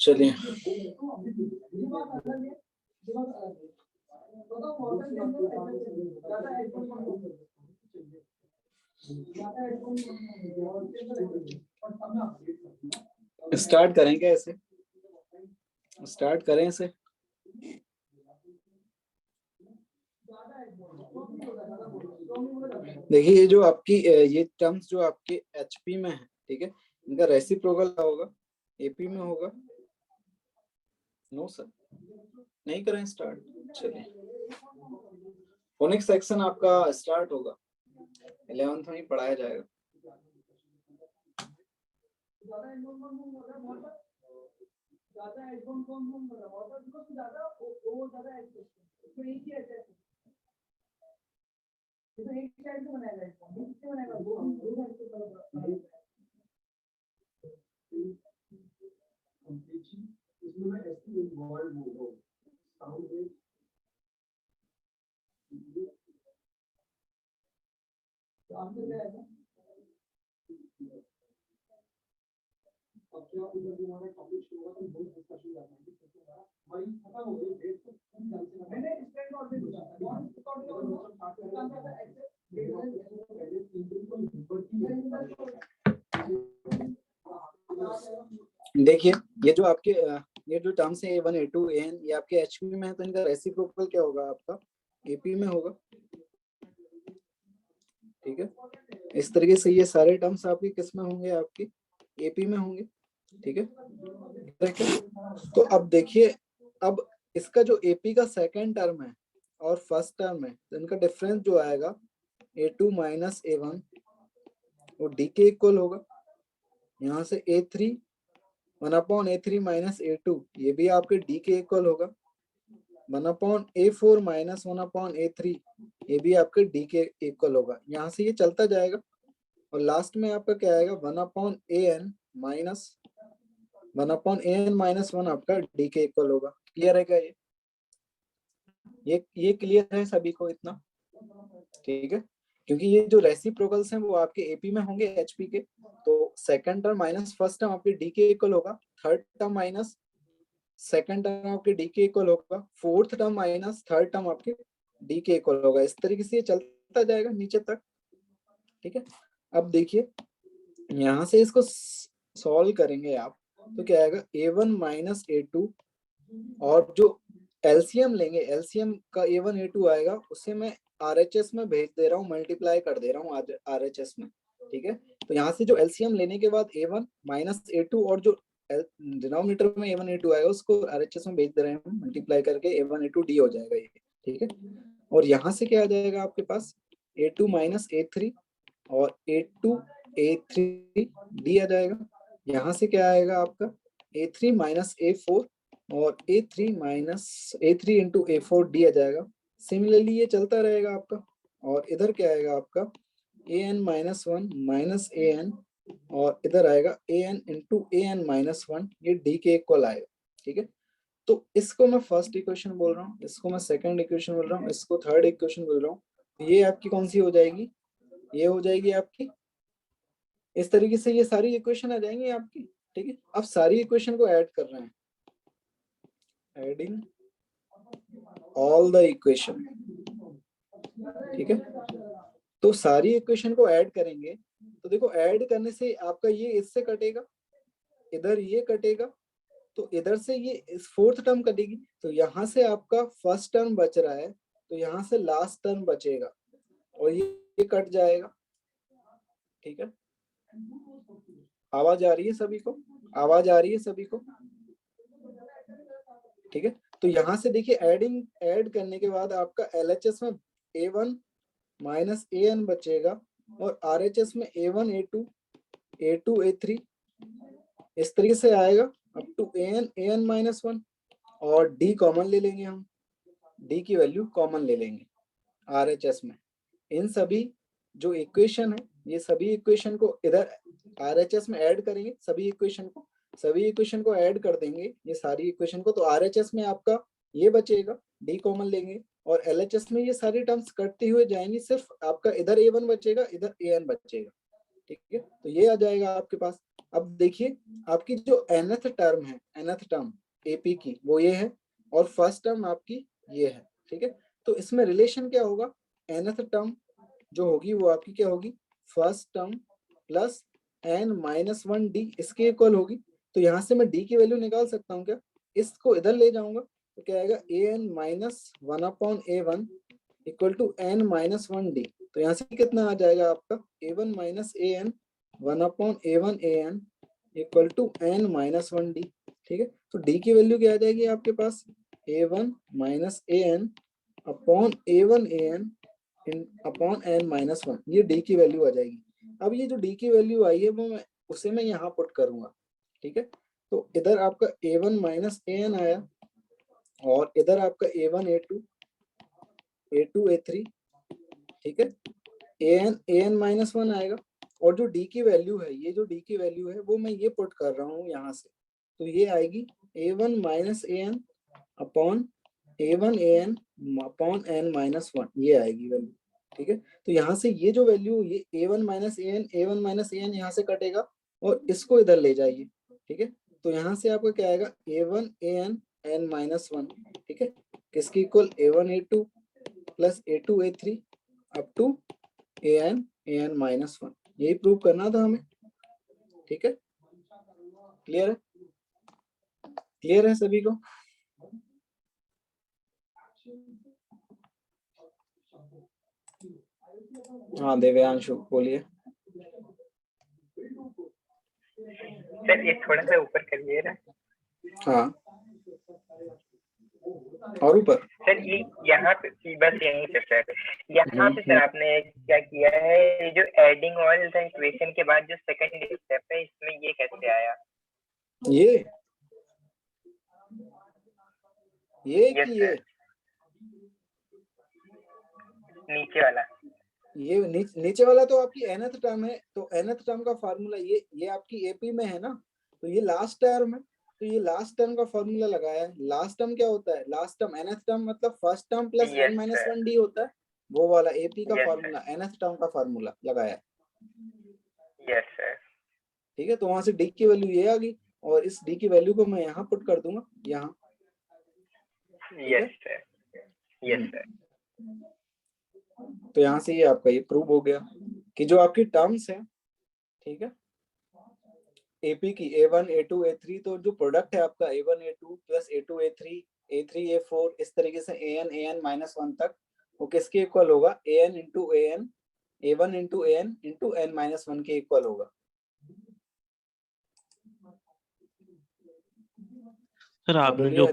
चलिए स्टार्ट करेंगे ऐसे, स्टार्ट करें इसे। देखिए ये जो आपकी ये टर्म्स जो आपके एचपी में है, ठीक है, इनका रेसिप्रोकल होगा, एपी में होगा। नो सर, नहीं करें स्टार्ट। चलिए फोनिक सेक्शन आपका स्टार्ट होगा, 11th में ही पढ़ाया जाएगा। देखिए ये जो आपके ये जो टर्म्स है A1 A2 AN ये आपके एचपी में है, तो इनका रेसिप्रोकल क्या होगा आपका एपी में होगा। ठीक है, इस तरीके से ये सारे टर्म्स आपके किस में होंगे, आपके एपी में होंगे। ठीक है, तो अब देखिए, अब इसका जो एपी का सेकंड टर्म है और फर्स्ट टर्म है, तो इनका डिफरेंस जो आएगा A2 माइनस A1 वो डी के इक्वल होगा। यहाँ से A3 1/A3 माइनस A2 ये भी आपके डी के इक्वल होगा। 1/A4 माइनस 1/A3 ये भी आपके डी के इक्वल होगा। यहाँ से ये चलता जाएगा और लास्ट में आपका क्या आएगा 1/AN माइनस 1 आपका डी के इक्वल होगा। क्लियर है क्या ये क्लियर है सभी को इतना? ठीक है, क्योंकि ये जो रेसिप्रोकल्स हैं वो आपके एपी में होंगे एचपी के, तो second term minus first term आपके डी के इक्वल होगा, third term minus second term आपके डी के इक्वल होगा, fourth term minus third term आपके डी के इक्वल होगा। इस तरीके से ये चलता जाएगा नीचे तक। ठीक है, अब देखिए यहाँ से इसको सॉल्व करेंगे आप, तो क्या आएगा A1 माइनस A2 और जो एलसीएम लेंगे, एलसीएम का A1 A2 आएगा, उसे मैं आरएचएस में भेज दे रहा हूँ, मल्टीप्लाई कर दे रहा हूँ आरएचएस में। ठीक है, तो यहाँ से जो एलसीएम लेने के बाद A1 माइनस A2 और जो डिनोमिनेटर में A1 A2 आएगा उसको आरएचएस में भेज दे रहे हैं मल्टीप्लाई करके, A1 A2 डी हो जाएगा ये। ठीक है, और यहाँ से क्या आ जाएगा आपके पास A2 माइनस A3 और A2 A3 डी आ जाएगा। यहाँ से क्या आएगा आपका A3 माइनस A4 और A3 इंटू A4 डी आ जाएगा। सिमिलरली ये चलता रहेगा आपका, और इधर क्या आएगा आपका AN माइनस 1 माइनस AN और इधर आएगा AN इंटू AN माइनस 1, ये डी के इक्वल आएगा। ठीक है, तो इसको मैं फर्स्ट इक्वेशन बोल रहा हूँ, इसको मैं सेकंड इक्वेशन बोल रहा हूँ, इसको थर्ड इक्वेशन बोल रहा हूँ। ये आपकी कौन सी हो जाएगी, ये हो जाएगी आपकी, इस तरीके से ये सारी इक्वेशन आ जाएंगी आपकी। ठीक है, अब सारी इक्वेशन को ऐड कर रहे हैं, एडिंग ऑल द इक्वेशन। ठीक है, तो सारी इक्वेशन को ऐड करेंगे, तो देखो ऐड करने से आपका ये इससे कटेगा, इधर ये कटेगा, तो इधर से ये इस फोर्थ टर्म कटेगी, तो यहाँ से आपका फर्स्ट टर्म बच रहा है, तो यहाँ से लास्ट टर्म बचेगा और ये कट जाएगा। ठीक है, आवाज आ रही है सभी को, आवाज आ रही है सभी को? ठीक है, तो यहाँ से देखिए ऐड करने के बाद आपका LHS में A1 माइनस AN बचेगा और RHS में A1 A2 A2 A3 इस तरीके से आएगा अप टू AN माइनस 1 और D कॉमन ले लेंगे हम, D की वैल्यू कॉमन ले लेंगे RHS में। इन सभी जो इक्वेशन है ये सभी इक्वेशन को इधर RHS में ऐड करेंगे, सभी इक्वेशन को ऐड कर देंगे ये सारी इक्वेशन को, तो RHS में आपका ये बचेगा, D कॉमन लेंगे और LHS में ये सारी टर्म्स कटते हुए जाएंगी, सिर्फ आपका इधर A1 बचेगा, इधर AN बचेगा, ठीक है। तो ये आ जाएगा आपके पास। अब देखिए आपकी जो nth टर्म है, nth टर्म AP की वो ये है और फर्स्ट टर्म आपकी ये है, ठीक है। तो इसमें रिलेशन क्या होगा, nth टर्म जो होगी वो आपकी क्या होगी, first term plus n minus 1D इसके इक्वल होगी। तो यहाँ से मैं D की वैल्यू निकाल सकता हूँ क्या, इसको इधर ले जाऊंगा तो क्या आएगा AN minus 1/A1 equal to n minus 1D। तो यहाँ से कितना आ जाएगा आपका A1 minus AN 1/A1 AN equal to n minus 1D, ठीक है। तो D की वैल्यू क्या आ जाएगी आपके पास, A1 minus AN upon A1 AN upon n minus 1, ये D की वैल्यू आ जाएगी। अब ये जो D की वैल्यू आई है वो उसे मैं यहाँ पुट करूंगा, ठीक है। तो इधर आपका A1 माइनस AN आया और इधर आपका A1 A2 A2 A3, ठीक है। AN माइनस 1 आएगा और जो D की वैल्यू है, ये जो D की वैल्यू है वो मैं ये पुट कर रहा हूँ यहाँ से, तो ये आएगी A1 minus AN upon A1 AN upon n minus 1, ये आएगी वैल्यू, ठीक है। तो यहाँ से ये जो वैल्यू ये A1 माइनस AN यहाँ से कटेगा और इसको इधर ले जाइए, ठीक है। तो यहाँ से आपका क्या आएगा A1 AN n माइनस 1, ठीक है, किसकी equal A1 A2 plus A2 A3 up to AN minus 1, यही प्रूव करना था हमें, ठीक है। क्लियर है सभी को? हाँ देव्यांशु बोलिए। सर ये थोड़ा सा ऊपर कर लिए ना। हाँ और ऊपर सर ये यहाँ पे बस यहीं से सर, यहाँ पे सर आपने क्या किया है, ये जो एडिंग ऑल द इक्वेशन के बाद जो सेकंड स्टेप है इसमें ये कैसे आया? ये Yes, कि ये नीचे वाला, ये नीचे वाला तो आपकी nth टर्म है, तो nth टर्म का फार्मूला ये आपकी AP में है ना, तो ये लास्ट टर्म है, तो ये लास्ट टर्म का फार्मूला लगाया है। लास्ट टर्म क्या होता है, लास्ट टर्म nth टर्म मतलब first term plus n minus 1D होता है, वो वाला AP का फार्मूला nth टर्म का फार्मूला लगाया है। यस सर, ठीक है। तो वहां से D की वैल्यू ये आ गई और इस D की वैल्यू को मैं यहाँ पुट कर दूंगा यहाँ। Yes sir, yes sir. तो यहाँ से ये आपका ये प्रूव हो गया कि जो आपकी टर्म्स है, ठीक है, AP की A1 A2 A3, तो जो प्रोडक्ट है आपका A1 A2 plus A2 A3 A3 A4 इस तरीके से AN माइनस 1 तक, वो किसके इक्वल होगा, AN into AN A1 into AN into n minus 1 के इक्वल होगा। सर आपने जो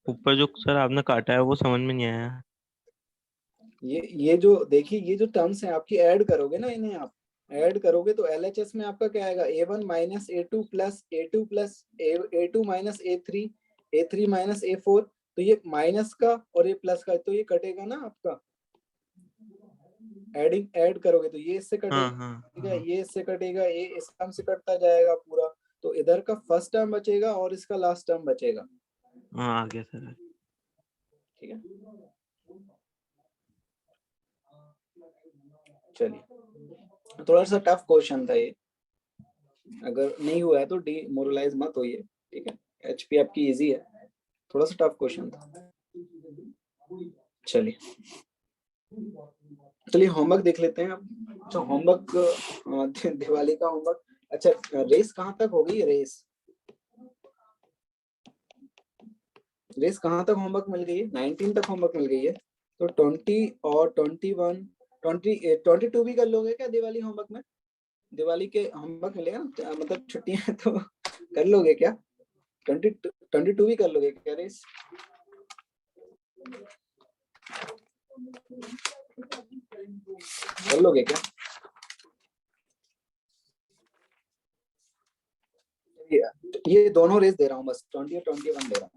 ऊपर जो सर आपने काटा है वो समझ में नहीं आया। ये जो देखिए ये जो टर्म्स हैं आपकी ऐड करोगे ना, इन्हें आप ऐड करोगे तो LHS में आपका क्या आएगा, A1 minus A2 plus A2 minus A3 minus A4, तो ये माइनस का और ये प्लस का, तो ये कटेगा ना आपका, ऐड करोगे तो ये इससे कटेगा, ये इससे कटेगा, ये इस टर्म से कटता जाएगा पूरा, तो इधर का फर्स्ट टर्म बचेगा और इसका लास्ट टर्म बचेगा। हाँ आ गया सर। ठीक है, चलिए थोड़ा सा टफ क्वेश्चन था ये, अगर नहीं हुआ है तो डिमोरलाइज मत होइए, ठीक है। HP आपकी इजी है, थोड़ा सा टफ क्वेश्चन था। चलिए होमवर्क देख लेते हैं अब। अच्छा होमवर्क दिवाली का होमवर्क, अच्छा रेस कहाँ तक हो गई, रेस कहाँ तक होमवर्क मिल गई है, 19 तक होमवर्क मिल गई है, तो 20 और 21 22 भी कर लोगे क्या दिवाली होमवर्क में, दिवाली के होमवर्क मिलेगा ना, मतलब छुट्टियां तो कर लोगे क्या, 22 भी कर लोगे क्या रेस? कर लोगे क्या? ये दोनों रेस दे रहा हूँ बस, 20 और 21 दे रहा हूँ।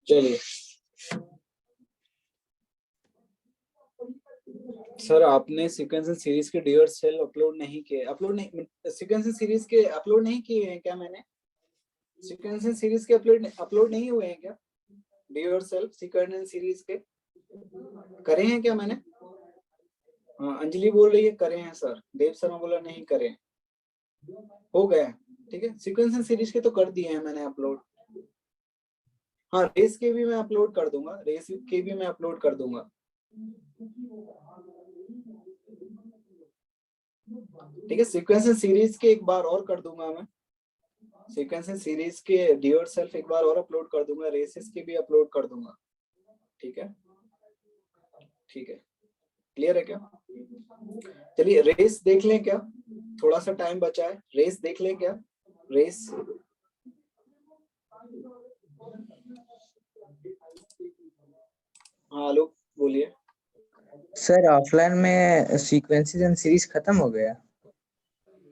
चलिए सर, आपने सीक्वेंस एंड सीरीज के डियर सेल अपलोड नहीं किए, अपलोड नहीं, सीक्वेंस एंड सीरीज के अपलोड नहीं किए हैं क्या मैंने? सीक्वेंस एंड सीरीज के अपलोड नहीं हुए हैं क्या? डियर सेल सीक्वेंस एंड सीरीज के करे हैं क्या मैंने? हाँ, अंजलि बोल रही है करे हैं सर, देव शर्मा बोला नहीं करे हैं। हो गए, ठीक है। सीक्वेंस एंड सीरीज के तो कर दिए हैं मैंने अपलोड। हाँ, रेस के भी मैं अपलोड कर दूंगा, रेस के भी मैं अपलोड कर दूंगा, ठीक है। सीक्वेंस एंड सीरीज के एक बार और कर दूंगा मैं, सीक्वेंस एंड सीरीज के डियर सेल्फ एक बार और अपलोड कर दूंगा, रेसेस के भी अपलोड कर दूंगा, ठीक है। ठीक है, क्लियर है क्या? चलिए रेस देख लें क्या, थोड़ा सा टाइम बचा है, रेस देख लें क्या? रेस हाँ आलोक बोलिए। सर ऑफलाइन में सीक्वेंसेस एंड सीरीज खत्म हो गया?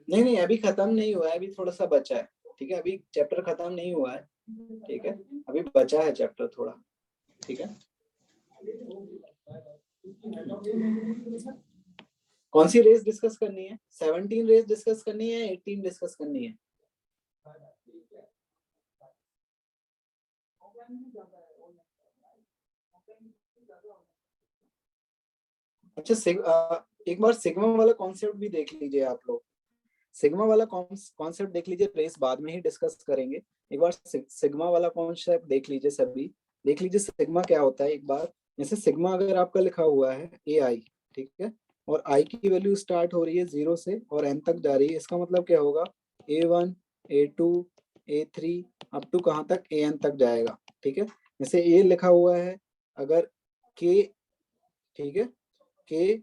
नहीं अभी खत्म नहीं हुआ है, अभी थोड़ा सा बचा है, ठीक है। अभी चैप्टर खत्म नहीं हुआ है, ठीक है, अभी बचा है चैप्टर थोड़ा, ठीक है। कौन सी रेस डिस्कस करनी है? 17 रेस डिस्कस करनी है, 18 डिस्कस करनी है? अच्छा, एक बार सिग्मा वाला कॉन्सेप्ट भी देख लीजिए आप लोग, सिग्मा वाला कॉन्सेप्ट देख लीजिए, रेस बाद में ही डिस्कस करेंगे। एक बार सिग्मा वाला कॉन्सेप्ट देख लीजिए, सभी देख लीजिए सिग्मा क्या होता है एक बार। जैसे सिग्मा अगर आपका लिखा हुआ है ए आई, ठीक है, और आई की वैल्यू स्टार्ट हो रही है 0 से और एन तक जा रही है, इसका मतलब क्या होगा? A1 A2 A3 up to कहाँ तक? AN तक जाएगा, ठीक है। जैसे ए लिखा हुआ है, अगर के, ठीक है, के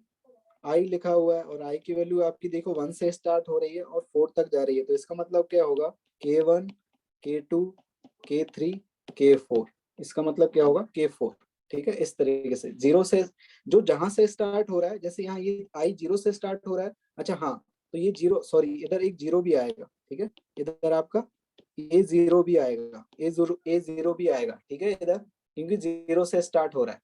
आई लिखा हुआ है और आई की वैल्यू आपकी देखो 1 से स्टार्ट हो रही है और 4 तक जा रही है, तो इसका मतलब क्या होगा? K1 K2 K3 K4, इसका मतलब क्या होगा? K4, ठीक है। इस तरीके से 0 से जो जहां से स्टार्ट हो रहा है, जैसे यहाँ ये आई 0 से स्टार्ट हो रहा है, अच्छा हाँ, तो ये 0, सॉरी इधर एक 0 भी आएगा, ठीक है, इधर आपका ये 0 भी आएगा, A0 भी आएगा, ठीक है, इधर क्योंकि 0 से स्टार्ट हो रहा है,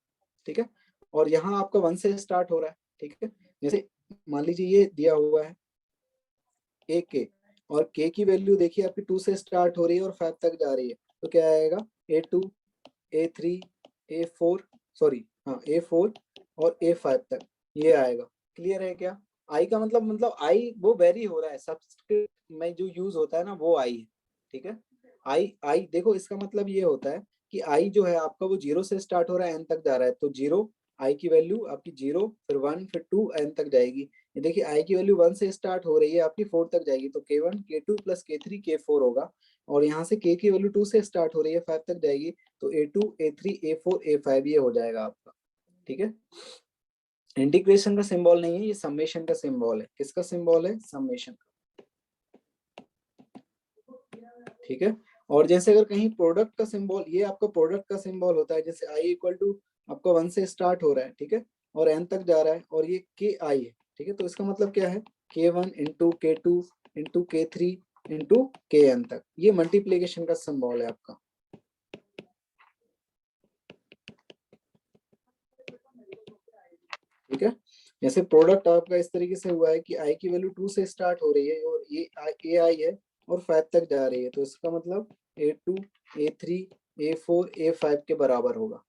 ठीक है। और यहाँ आपका 1 से स्टार्ट हो रहा है, ठीक है। जैसे मान लीजिए ये दिया हुआ है ए के, और के की वैल्यू देखिए आपकी 2 से स्टार्ट हो रही है और 5 तक जा रही है, तो क्या आएगा? A2 A3 A4, सॉरी हाँ A4 और A5 तक ये आएगा। क्लियर है क्या? आई का मतलब आई वो वेरी हो रहा है, सब्सक्रिप्ट में जो यूज होता है ना वो आई है, ठीक है। आई देखो, इसका मतलब ये होता है कि आई जो है आपका वो 0 से स्टार्ट हो रहा है, एन तक जा रहा है, तो 0 आई की वैल्यू आपकी 0, फिर 1, फिर 2 एन तक जाएगी। ये देखिए आई की वैल्यू 1 से स्टार्ट हो रही है आपकी 4 तक जाएगी, तो K1 K2 plus K3 K4 होगा। और यहाँ से K की वैल्यू 2 से स्टार्ट हो रही है 5 तक जाएगी, तो A2 A3 A4 A5 ये हो जाएगा आपका, ठीक है। इंटीग्रेशन का सिंबल नहीं है, ये समेशन का सिंबल है। किसका सिंबल है? समेशन का, ठीक है। और जैसे अगर कहीं प्रोडक्ट का सिंबल, ये आपका प्रोडक्ट का सिंबल होता है, जैसे आई इक्वल टू आपका 1 से स्टार्ट हो रहा है, ठीक है, और एन तक जा रहा है, और ये के आई है, ठीक है, तो इसका मतलब क्या है? K1 into K2 into K3 into KN तक, ये मल्टीप्लीकेशन का सिंबल है आपका, ठीक है। जैसे प्रोडक्ट आपका इस तरीके से हुआ है कि आई की वैल्यू 2 से स्टार्ट हो रही है और ये ए आई है और 5 तक जा रही है, तो इसका मतलब A2 A3 A4 A5 के बराबर होगा,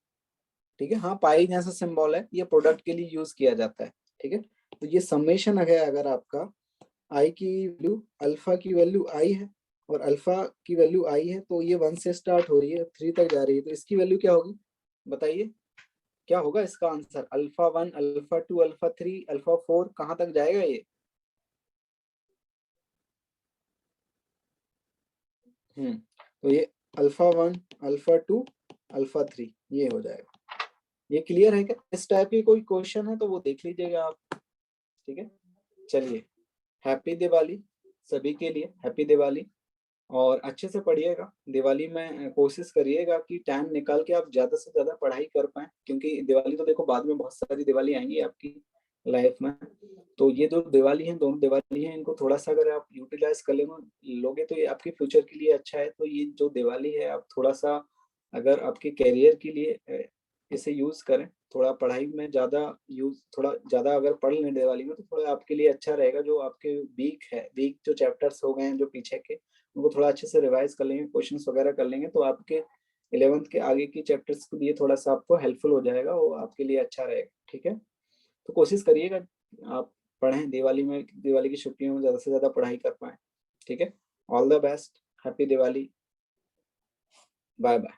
ठीक है। हाँ, पाई जैसा सिंबल है, ये प्रोडक्ट के लिए यूज किया जाता है, ठीक है। तो ये समेशन है, अगर आपका आई की वैल्यू, अल्फा की वैल्यू आई है और अल्फा की वैल्यू आई है, तो ये 1 से स्टार्ट हो रही है 3 तक जा रही है, तो इसकी वैल्यू क्या होगी बताइए, क्या होगा इसका answer? Alpha 1, alpha 2, alpha 3, alpha 4, कहाँ तक जाएगा ये? तो ये अल्फा 1, अल्फा 2, अल्फा 3 ये हो जाएगा। ये क्लियर है क्या? इस टाइप की कोई क्वेश्चन है तो वो देख लीजिएगा आप, ठीक है। चलिए, हैप्पी दिवाली सभी के लिए, हैप्पी दिवाली। और अच्छे से पढ़िएगा, दिवाली में कोशिश करिएगा कि टाइम निकाल के आप ज्यादा से ज्यादा पढ़ाई कर पाएं, क्योंकि दिवाली तो देखो बाद में बहुत सारी दिवाली आएंगी आपकी लाइफ में। तो ये जो दिवाली है, दोनों दिवाली है, इनको थोड़ा सा अगर आप यूटिलाइज कर लोगे तो ये आपके फ्यूचर के लिए अच्छा है। तो ये जो दिवाली है, आप थोड़ा सा अगर आपके कैरियर के लिए इसे यूज करें, थोड़ा पढ़ाई में ज्यादा यूज, थोड़ा ज्यादा अगर पढ़ लें दिवाली में तो थोड़ा आपके लिए अच्छा रहेगा। जो आपके वीक जो चैप्टर्स हो गए हैं जो पीछे के, उनको थोड़ा अच्छे से रिवाइज कर लेंगे, क्वेश्चंस वगैरह कर लेंगे, तो आपके 11th के आगे की चैप्टर्स के लिए थोड़ा सा आपको हेल्पफुल हो जाएगा, वो आपके लिए अच्छा रहेगा, ठीक है। तो कोशिश करिएगा आप पढ़ें दिवाली में, दिवाली की छुट्टियों में ज्यादा से ज्यादा पढ़ाई कर पाएं, ठीक है। All the best, happy Diwali, bye bye.